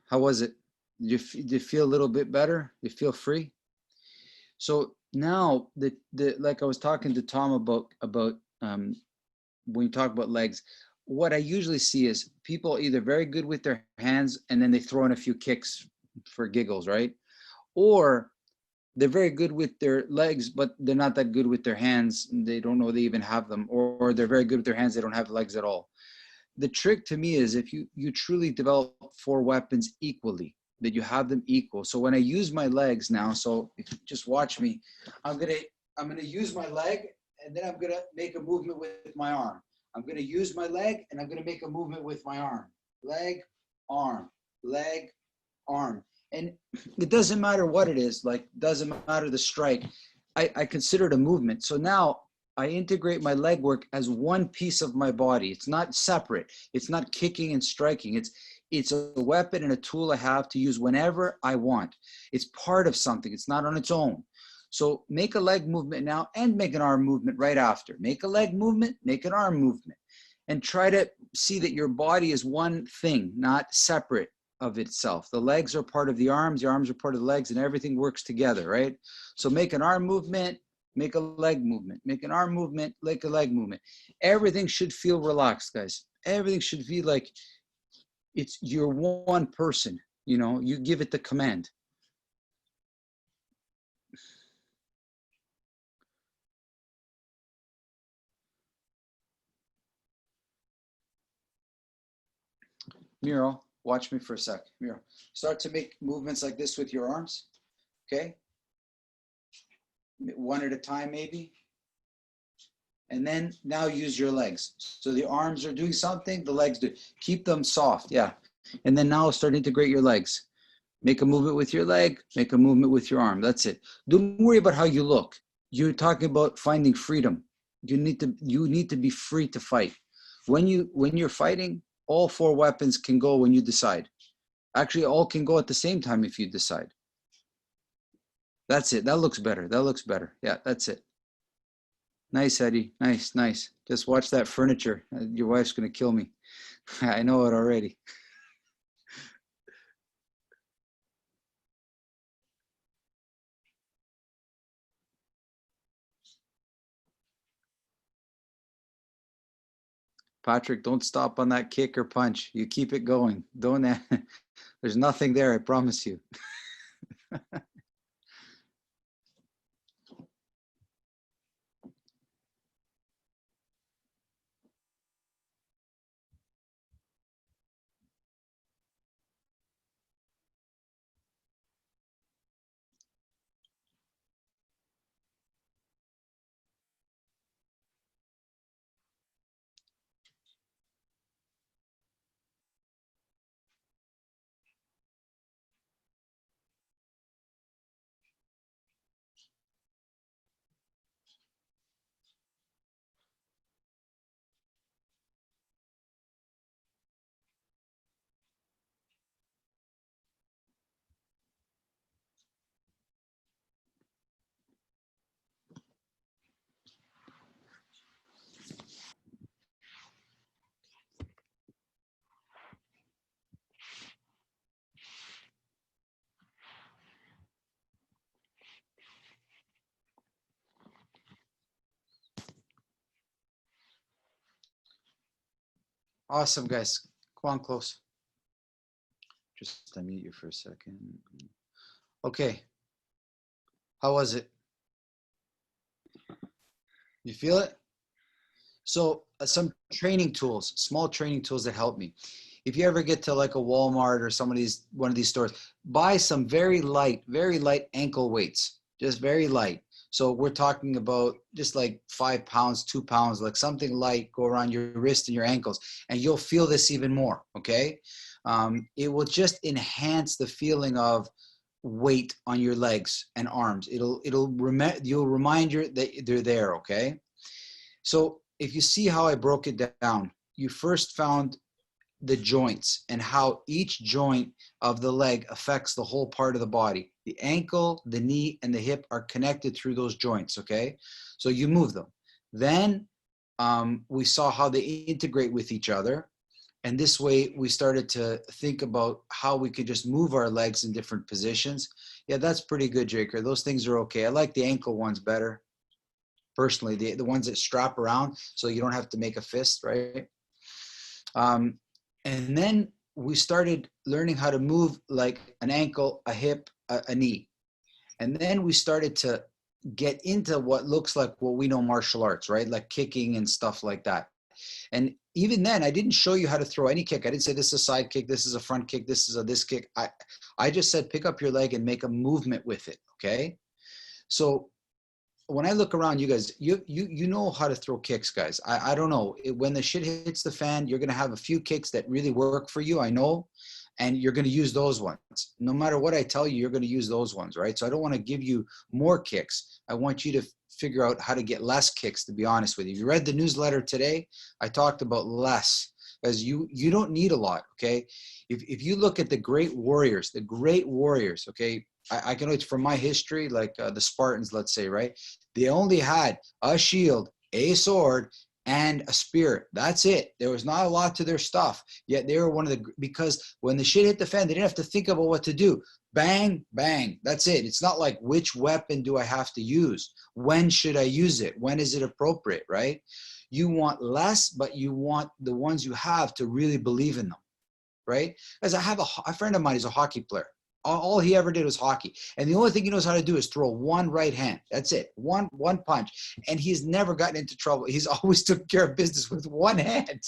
How was it? Did you feel a little bit better? You feel free? So now the like I was talking to Tom about when you talk about legs, what I usually see is people either very good with their hands and then they throw in a few kicks for giggles, right? Or they're very good with their legs, but they're not that good with their hands. They don't know they even have them, or they're very good with their hands. They don't have legs at all. The trick to me is if you truly develop 4 weapons equally, that you have them equal. So when I use my legs now, so if you just watch me, I'm gonna use my leg and then I'm gonna make a movement with my arm. I'm gonna use my leg and I'm gonna make a movement with my arm. Leg, arm, leg, arm. And it doesn't matter what it is, like doesn't matter the strike. I consider it a movement. So now I integrate my leg work as one piece of my body. It's not separate. It's not kicking and striking. It's a weapon and a tool I have to use whenever I want. It's part of something. It's not on its own. So make a leg movement now and make an arm movement right after. Make a leg movement, make an arm movement. And try to see that your body is one thing, not separate of itself. The legs are part of the arms are part of the legs, and everything works together, right? So make an arm movement, make a leg movement, make an arm movement, make a leg movement. Everything should feel relaxed, guys. Everything should feel like you're one person, you know, you give it the command. Miro, watch me for a sec. Miro, start to make movements like this with your arms, okay? One at a time, maybe. And then now use your legs. So the arms are doing something, the legs do. Keep them soft, yeah. And then now start to integrate your legs. Make a movement with your leg, make a movement with your arm. That's it. Don't worry about how you look. You're talking about finding freedom. You need to be free to fight. When you're fighting, all 4 weapons can go when you decide. Actually, all can go at the same time if you decide. That's it. That looks better. That looks better. Yeah, that's it. Nice, Eddie. Nice, nice. Just watch that furniture. Your wife's going to kill me. I know it already. Patrick, don't stop on that kick or punch. You keep it going. Don't. There's nothing there, I promise you. Awesome, guys. Come on close. Just unmute you for a second. Okay. How was it? You feel it? So some training tools, small training tools that help me. If you ever get to like a Walmart or one of these stores, buy some very light ankle weights, just very light. So we're talking about just like 5 pounds, 2 pounds, like something light, go around your wrist and your ankles, and you'll feel this even more, okay? It will just enhance the feeling of weight on your legs and arms. You'll remind you that they're there, okay? So if you see how I broke it down, you first found the joints and how each joint of the leg affects the whole part of the body. The ankle, the knee, and the hip are connected through those joints, okay? So you move them. Then we saw how they integrate with each other. And this way we started to think about how we could just move our legs in different positions. Yeah, that's pretty good, Jaker. Those things are okay. I like the ankle ones better, personally, the ones that strap around so you don't have to make a fist, right? And then we started learning how to move like an ankle, a hip, a knee. And then we started to get into what looks like what we know martial arts, right? Like kicking and stuff like that. And even then, I didn't show you how to throw any kick. I didn't say this is a side kick, this is a front kick, this is a this kick. I just said pick up your leg and make a movement with it, okay? So when I look around, you guys, you know how to throw kicks, guys. I don't know. When the shit hits the fan, you're going to have a few kicks that really work for you, I know, and you're going to use those ones. No matter what I tell you, you're going to use those ones, right? So I don't want to give you more kicks. I want you to figure out how to get less kicks, to be honest with you. If you read the newsletter today, I talked about less, because you don't need a lot, okay? If you look at the great warriors, okay, I can know it's from my history, like the Spartans, let's say, right? They only had a shield, a sword, and a spear. That's it. There was not a lot to their stuff. Yet they were one of the, because when the shit hit the fan, they didn't have to think about what to do. Bang, bang. That's it. It's not like, which weapon do I have to use? When should I use it? When is it appropriate, right? You want less, but you want the ones you have to really believe in them, right? As I have a friend of mine, he's a hockey player. All he ever did was hockey. And the only thing he knows how to do is throw one right hand. That's it. One punch. And he's never gotten into trouble. He's always took care of business with one hand.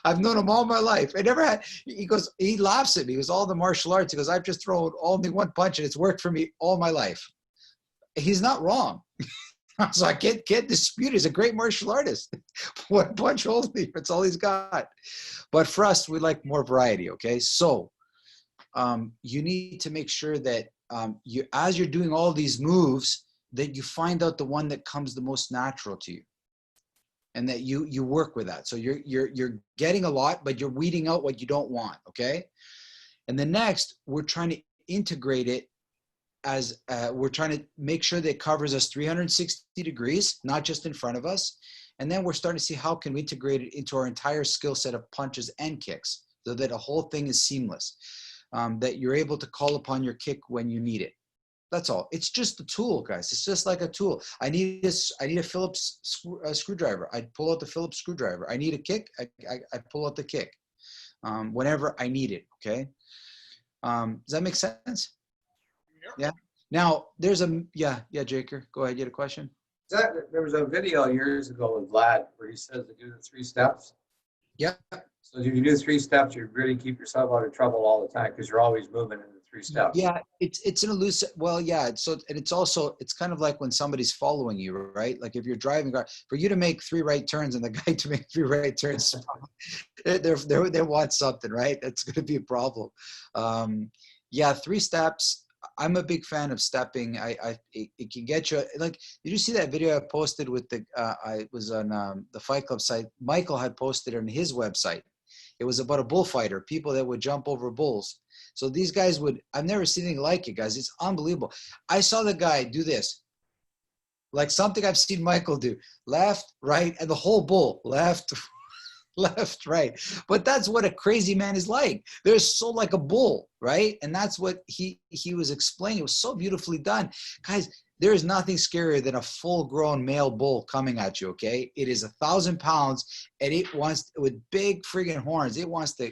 I've known him all my life. I never had, he goes, he laughs at me. He goes, all the martial arts. He goes, I've just thrown only one punch and it's worked for me all my life. He's not wrong. So I can't dispute. He's a great martial artist. One punch only. That's all he's got. But for us, we like more variety. Okay. So, you need to make sure that as you're doing all these moves, that you find out the one that comes the most natural to you, and that you work with that. So you're getting a lot, but you're weeding out what you don't want. Okay. And the next, we're trying to integrate it as we're trying to make sure that it covers us 360 degrees, not just in front of us. And then we're starting to see how can we integrate it into our entire skill set of punches and kicks, so that the whole thing is seamless. That you're able to call upon your kick when you need it. That's all. It's just a tool, guys. It's just like a tool. I need a Phillips screwdriver. I pull out the Phillips screwdriver. I need a kick. I pull out the kick whenever I need it. Okay. Does that make sense? Yeah. Now there's yeah, Jaker. Go ahead. You had a question? There was a video years ago with Vlad where he says to do the 3 steps. Yeah. So if you do 3 steps, you really keep yourself out of trouble all the time because you're always moving in the 3 steps. Yeah, it's an elusive. Well, yeah. So and it's also, it's kind of like when somebody's following you, right? Like if you're driving, for you to make 3 right turns and the guy to make 3 right turns, they want something, right? That's going to be a problem. Yeah, 3 steps. I'm a big fan of stepping. It can get you, like, did you see that video I posted with the, I was on the Fight Club site. Michael had posted it on his website. It was about a bullfighter, people that would jump over bulls. So these guys I've never seen anything like it, guys. It's unbelievable. I saw the guy do this, like something I've seen Michael do, left, right, and the whole bull, left, left, right. But that's what a crazy man is like. They're so like a bull, right? And that's what he was explaining. It was so beautifully done. Guys, there is nothing scarier than a full-grown male bull coming at you, okay? It is 1,000 pounds, and it wants, with big friggin' horns, it wants to,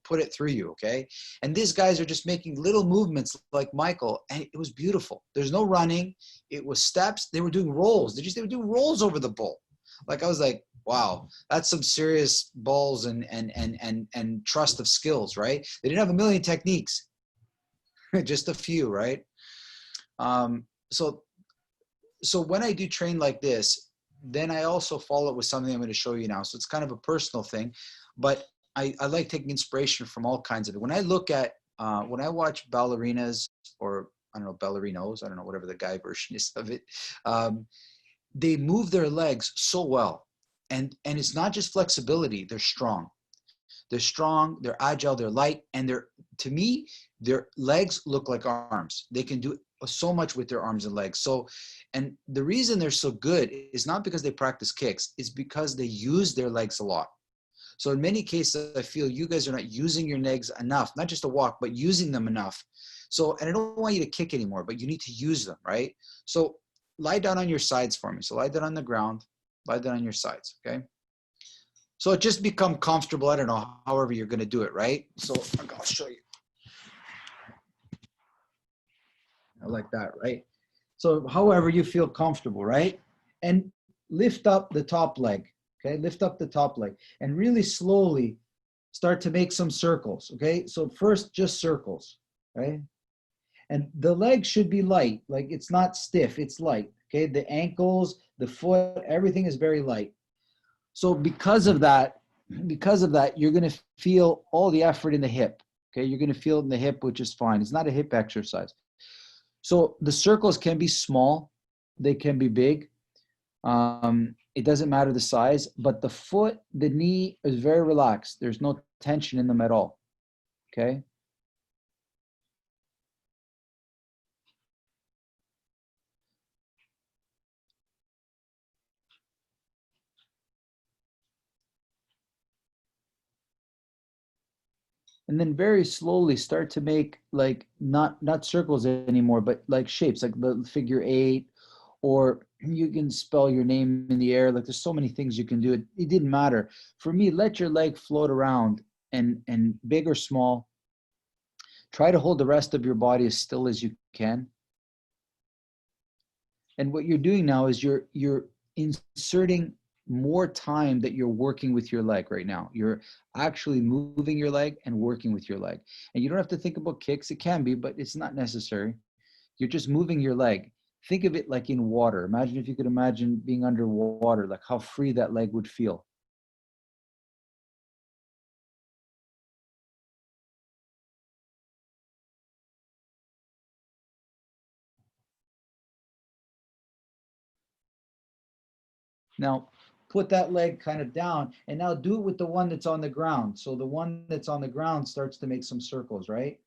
put it through you, okay? And these guys are just making little movements like Michael, and it was beautiful. There's no running. It was steps. They were doing rolls. They were doing rolls over the bull. Like, I was like, wow, that's some serious balls and trust of skills, right? They didn't have a million techniques, just a few, right? So when I do train like this, then I also follow it with something I'm going to show you now. So it's kind of a personal thing, but I like taking inspiration from all kinds of it. When I look at, when I watch ballerinas or I don't know, ballerinos, I don't know, whatever the guy version is of it. They move their legs so well. And it's not just flexibility, they're strong. They're strong, they're agile, they're light, and to me, their legs look like arms. They can do so much with their arms and legs. So, and the reason they're so good is not because they practice kicks, it's because they use their legs a lot. So in many cases, I feel you guys are not using your legs enough, not just to walk, but using them enough. So, and I don't want you to kick anymore, but you need to use them, right? So lie down on your sides for me. So lie down on the ground, lie down on your sides, okay? So just become comfortable. I don't know, however you're going to do it, right? So I'll show you. I like that, right? So however you feel comfortable, right? And lift up the top leg, okay? Lift up the top leg and really slowly start to make some circles, okay? So first just circles, right? And the leg should be light, like it's not stiff, it's light, okay? The ankles, the foot, everything is very light. So because of that, you're going to feel all the effort in the hip, okay? You're going to feel it in the hip, which is fine. It's not a hip exercise. So the circles can be small, they can be big. It doesn't matter the size, but the foot, the knee is very relaxed. There's no tension in them at all, okay? And then very slowly start to make like not circles anymore, but like shapes, like the figure 8, or you can spell your name in the air. Like there's so many things you can do. It didn't matter. For me, let your leg float around, and big or small. Try to hold the rest of your body as still as you can. And what you're doing now is you're inserting more time that you're working with your leg right now. You're actually moving your leg and working with your leg. And you don't have to think about kicks. It can be, but it's not necessary. You're just moving your leg. Think of it like in water. Imagine if you could imagine being underwater, like how free that leg would feel. Now, put that leg kind of down, and now do it with the one that's on the ground. So the one that's on the ground starts to make some circles, right?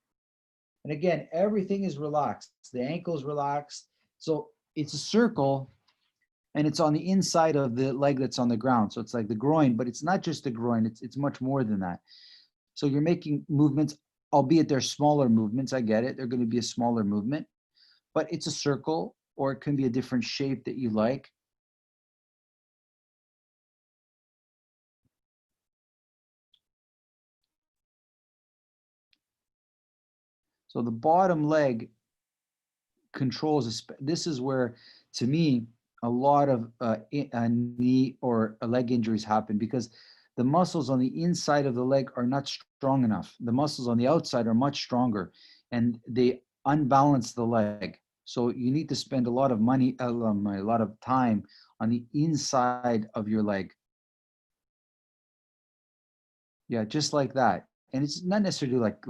And again, everything is relaxed. The ankle's relaxed. So it's a circle, and it's on the inside of the leg that's on the ground. So it's like the groin, but it's not just the groin. It's much more than that. So you're making movements, albeit they're smaller movements. I get it. They're going to be a smaller movement, but it's a circle, or it can be a different shape that you like. So the bottom leg controls. This is where, to me, a lot of knee or leg injuries happen, because the muscles on the inside of the leg are not strong enough. The muscles on the outside are much stronger, and they unbalance the leg. So you need to spend a lot of money, a lot of time on the inside of your leg. Yeah, just like that. And it's not necessarily like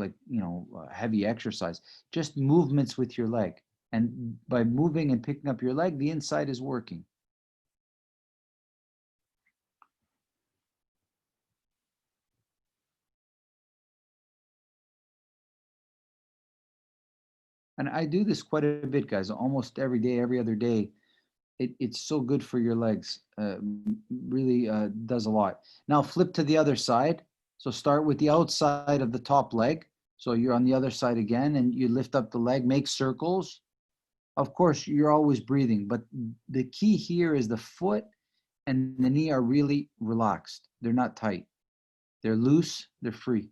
heavy exercise, just movements with your leg. And by moving and picking up your leg, the inside is working. And I do this quite a bit, guys, almost every day, every other day. It's so good for your legs. Really does a lot. Now flip to the other side. So start with the outside of the top leg. So you're on the other side again, and you lift up the leg, make circles. Of course, you're always breathing, but the key here is the foot and the knee are really relaxed. They're not tight. They're loose, they're free.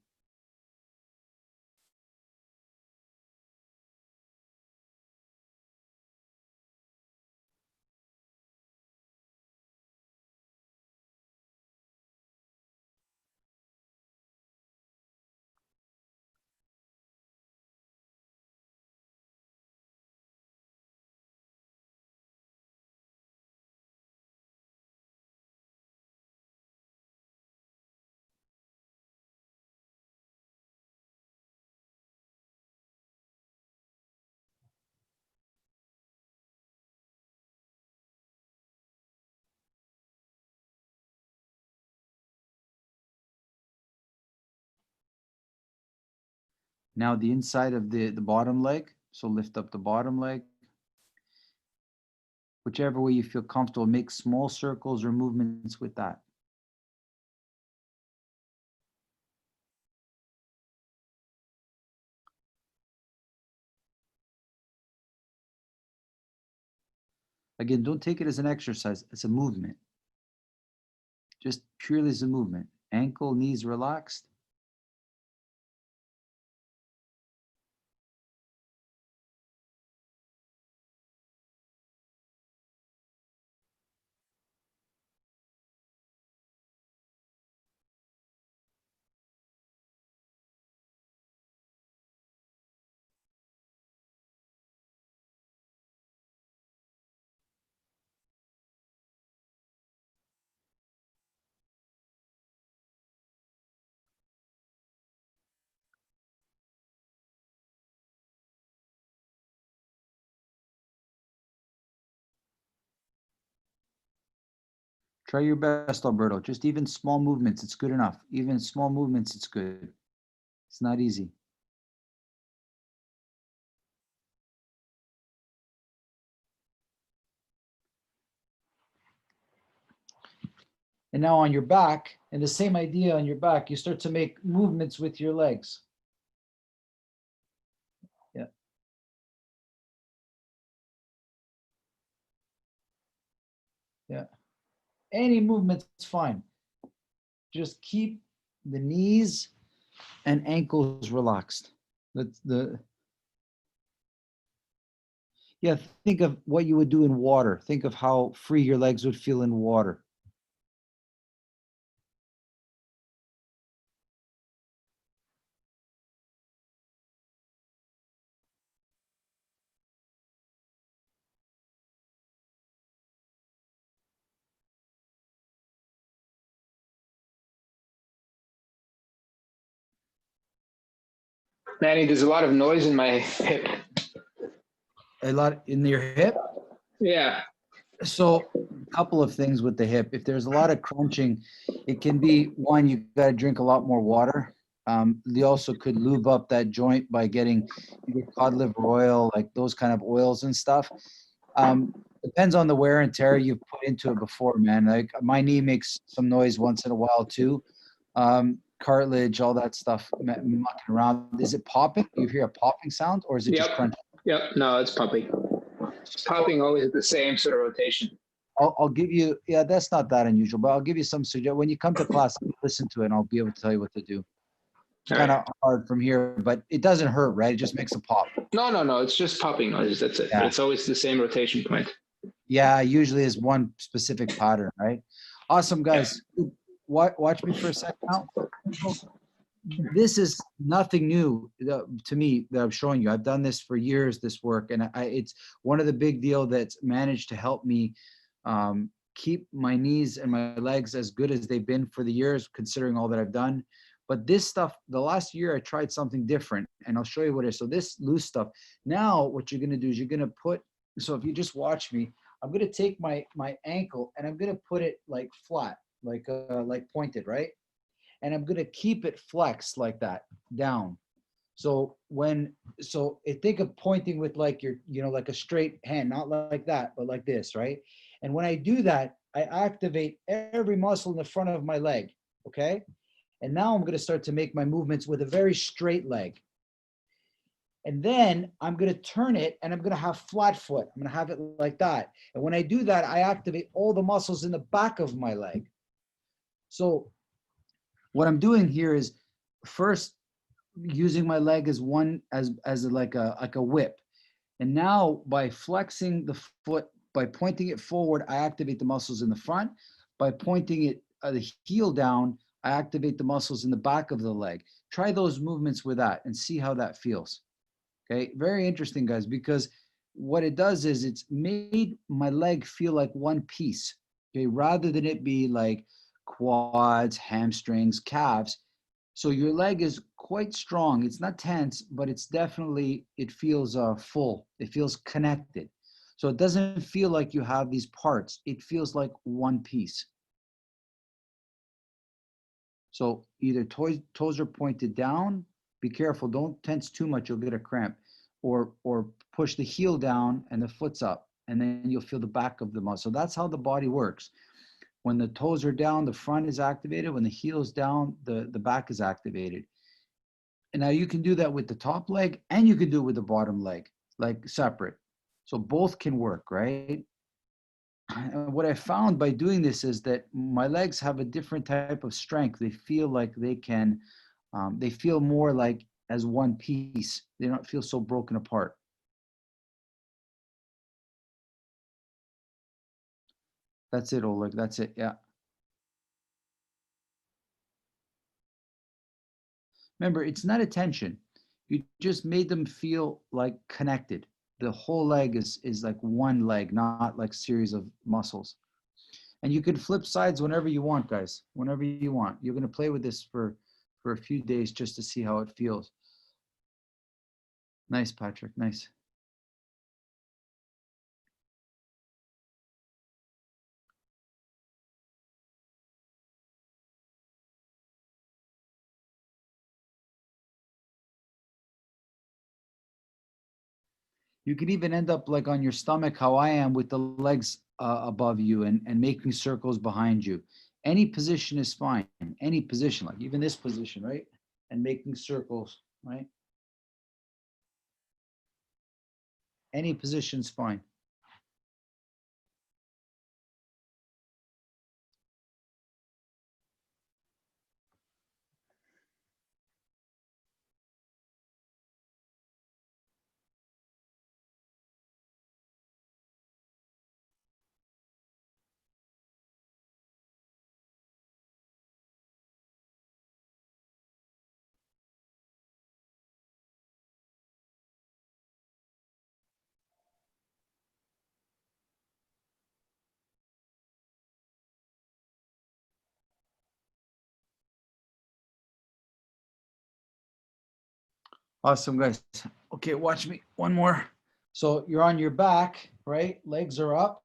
Now the inside of the bottom leg. So lift up the bottom leg. Whichever way you feel comfortable, make small circles or movements with that. Again, don't take it as an exercise. It's a movement. Just purely as a movement. Ankle, knees relaxed. Try your best, Alberto. Just even small movements, it's good enough. Even small movements, it's good. It's not easy. And now on your back, and the same idea on your back, you start to make movements with your legs. Yeah. Yeah. Any movement's fine. Just keep the knees and ankles relaxed. That's yeah, think of what you would do in water. Think of how free your legs would feel in water. Manny, there's a lot of noise in my hip. A lot in your hip. Yeah. So a couple of things with the hip. If there's a lot of crunching, it can be one, you got to drink a lot more water. You also could lube up that joint by getting either cod liver oil, like those kind of oils and stuff. Depends on the wear and tear you've put into it before, man. Like my knee makes some noise once in a while too. Cartilage, all that stuff mucking around. Is it popping? You hear a popping sound, or is it just Yep. crunching? Yep. No, it's popping. Popping always at the same sort of rotation. I'll give you, yeah, that's not that unusual, but I'll give you some suggestions. When you come to class, listen to it and I'll be able to tell you what to do. It's kind of hard from here, but it doesn't hurt, right? It just makes a pop. No. It's just popping noise. That's it. Yeah. It's always the same rotation point. Yeah, usually is one specific pattern, right? Awesome, guys. Watch me for a second now. This is nothing new to me that I'm showing you. I've done this for years, this work, and it's one of the big deal that's managed to help me keep my knees and my legs as good as they've been for the years, considering all that I've done. But this stuff, the last year I tried something different, and I'll show you what it is. So this loose stuff, now what you're gonna do is you're gonna put, so if you just watch me, I'm gonna take my ankle and I'm gonna put it like flat, like pointed, right? And I'm gonna keep it flexed like that, down. So think of pointing with like your, like a straight hand, not like that, but like this, right? And when I do that, I activate every muscle in the front of my leg, okay? And now I'm gonna start to make my movements with a very straight leg. And then I'm gonna turn it and I'm gonna have flat foot. I'm gonna have it like that. And when I do that, I activate all the muscles in the back of my leg. So what I'm doing here is first using my leg as one, as like a whip. And now by flexing the foot, by pointing it forward, I activate the muscles in the front. By pointing it the heel down, I activate the muscles in the back of the leg. Try those movements with that and see how that feels. Okay, very interesting, guys, because what it does is it's made my leg feel like one piece. Okay, rather than it be like quads, hamstrings, calves. So your leg is quite strong. It's not tense, but it's definitely, it feels full. It feels connected. So it doesn't feel like you have these parts. It feels like one piece. So either toes are pointed down Be careful. Don't tense too much. You'll get a cramp. Or push the heel down and the foot's up, and then you'll feel the back of the muscle. That's how the body works. When the toes are down, the front is activated. When the heel is down, the back is activated. And now you can do that with the top leg and you can do it with the bottom leg, like separate. So both can work, right? And what I found by doing this is that my legs have a different type of strength. They feel like they can, they feel more like as one piece. They don't feel so broken apart. That's it, Oleg. That's it. Yeah. Remember, it's not a tension. You just made them feel like connected. The whole leg is like one leg, not like series of muscles. And you can flip sides whenever you want, guys. Whenever you want. You're going to play with this for a few days just to see how it feels. Nice, Patrick. Nice. You could even end up like on your stomach, how I am, with the legs above you and making circles behind you. Any position is fine. Any position, like even this position, right? And making circles, right? Any position's fine. Awesome, guys. Okay, watch me. One more. So you're on your back, right? Legs are up.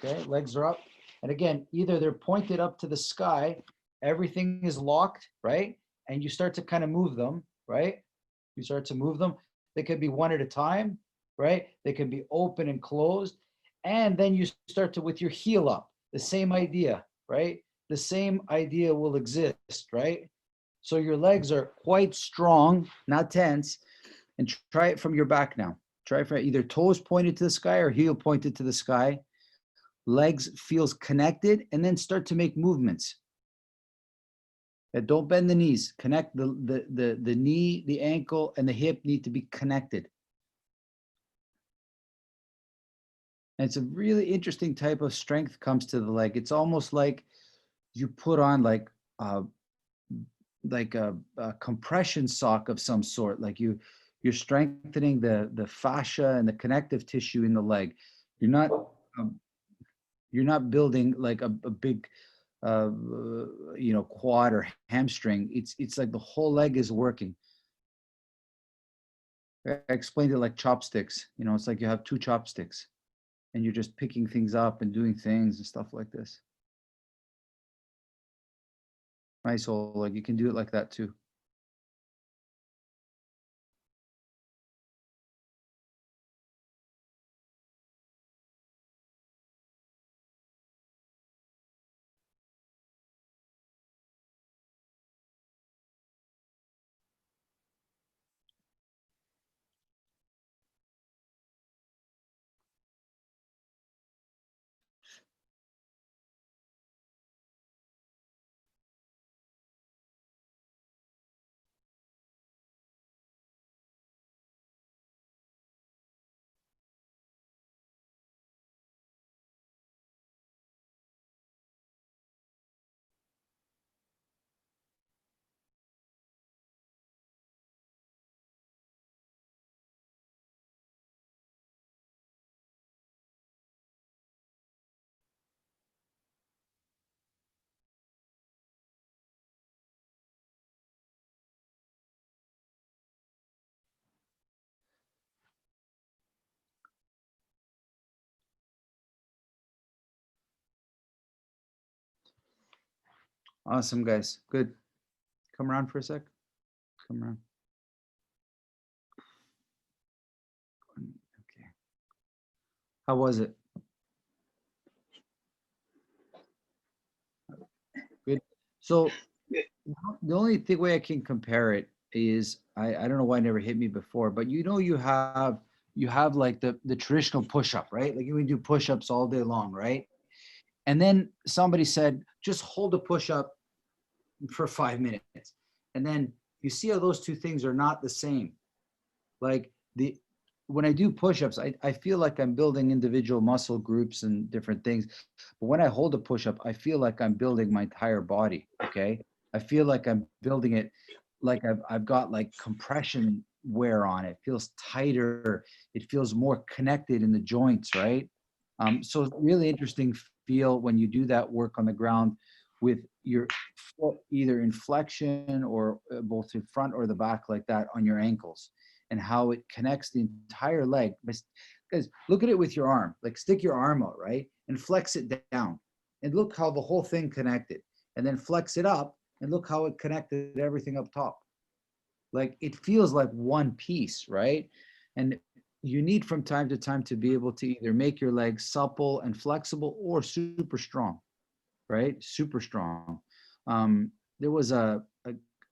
Okay, legs are up. And again, either they're pointed up to the sky, everything is locked, right? And you start to kind of move them, right? You start to move them. They could be one at a time, right? They can be open and closed. And then you start to, with your heel up, the same idea, right? The same idea will exist, right? So your legs are quite strong, not tense. And try it from your back now. Try for either toes pointed to the sky or heel pointed to the sky. Legs feels connected, and then start to make movements. Don't bend the knees. Connect the knee, the ankle, and the hip need to be connected. And it's a really interesting type of strength comes to the leg. It's almost like you put on like a compression sock of some sort. Like you're strengthening the fascia and the connective tissue in the leg. You're not um, you're not building like a big quad or hamstring. It's like the whole leg is working. I explained it like chopsticks. It's like you have two chopsticks and you're just picking things up and doing things and stuff like this. Nice. Like you can do it like that too. Awesome, guys. Good. Come around for a sec. Come around. How was it? Good. So the only thing way I can compare it is I don't know why it never hit me before, but you have like the traditional push-up, right? Like you can do push-ups all day long, right? And then somebody said, just hold a push-up for 5 minutes. And then you see how those two things are not the same. Like when I do push-ups, I feel like I'm building individual muscle groups and different things. But when I hold a push-up, I feel like I'm building my entire body. Okay. I feel like I'm building it like I've got like compression wear on it. It feels tighter. It feels more connected in the joints, right? So it's really interesting feel when you do that work on the ground with your foot either in flexion or both in front or the back like that on your ankles, and how it connects the entire leg. Guys, look at it with your arm. Like stick your arm out, right? And flex it down. And look how the whole thing connected. And then flex it up and look how it connected everything up top. Like it feels like one piece, right? And you need from time to time to be able to either make your legs supple and flexible or super strong, right? Super strong. There was I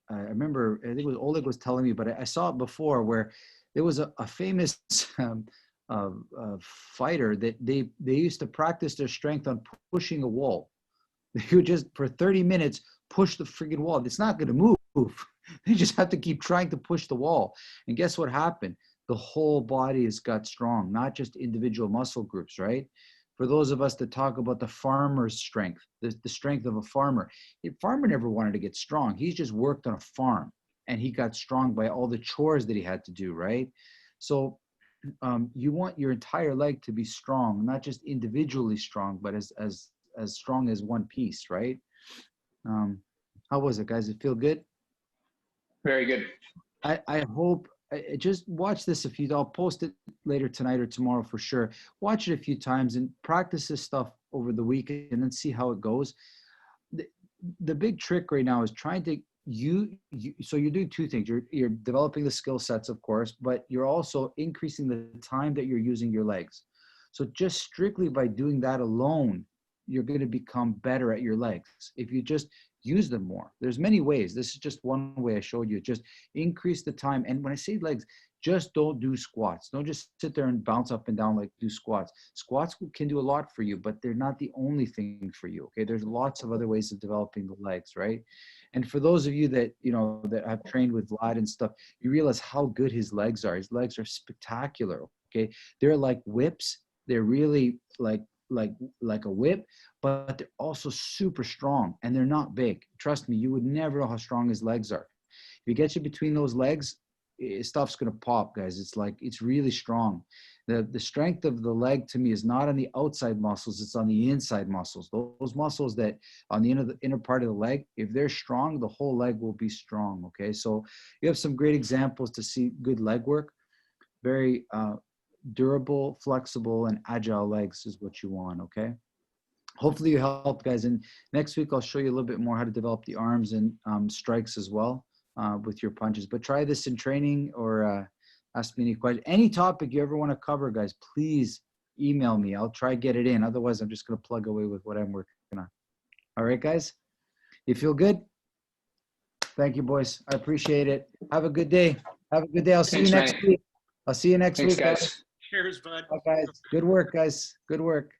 remember, I think it was Oleg was telling me, but I saw it before where there was a famous fighter that they used to practice their strength on pushing a wall. They would just for 30 minutes push the friggin' wall. It's not going to move. They just have to keep trying to push the wall. And guess what happened? The whole body has got strong, not just individual muscle groups, right? For those of us that talk about the farmer's strength, the strength of a farmer, a farmer never wanted to get strong. He's just worked on a farm and he got strong by all the chores that he had to do, right? So you want your entire leg to be strong, not just individually strong, but as strong as one piece, right? How was it, guys? It feel good? Very good. I hope just watch this I'll post it later tonight or tomorrow for sure. Watch it a few times and practice this stuff over the weekend and then see how it goes. The big trick right now is trying to so you're doing two things. You're developing the skill sets, of course, but you're also increasing the time that you're using your legs. So just strictly by doing that alone, you're going to become better at your legs. If you just use them more, there's many ways. This is just one way I showed you. Just increase the time. And when I say legs, just don't do squats. Don't just sit there and bounce up and down like do squats. Squats can do a lot for you, but they're not the only thing for you. Okay, there's lots of other ways of developing the legs, right? And for those of you that that have trained with Vlad and stuff, you realize how good his legs are. His legs are spectacular. Okay, they're like whips. They're really like a whip, but they're also super strong and they're not big. Trust me, you would never know how strong his legs are. If you get you between those legs, stuff's gonna pop, guys. It's really strong. The strength of the leg to me is not on the outside muscles, it's on the inside muscles. Those muscles that on the inner part of the leg, if they're strong, the whole leg will be strong. Okay, so you have some great examples to see good leg work. Very durable, flexible, and agile legs is what you want. Okay, hopefully you helped, guys, and next week I'll show you a little bit more how to develop the arms and strikes as well with your punches. But try this in training or ask me any question, any topic you ever want to cover, guys. Please email me. I'll try get it in. Otherwise I'm just going to plug away with what I'm working on. All right, guys, you feel good? Thank you, boys. I appreciate it. Have a good day. Have a good day. I'll see you next week. I'll see you next week, guys. Cheers, bud. Bye, guys. Good work, guys. Good work.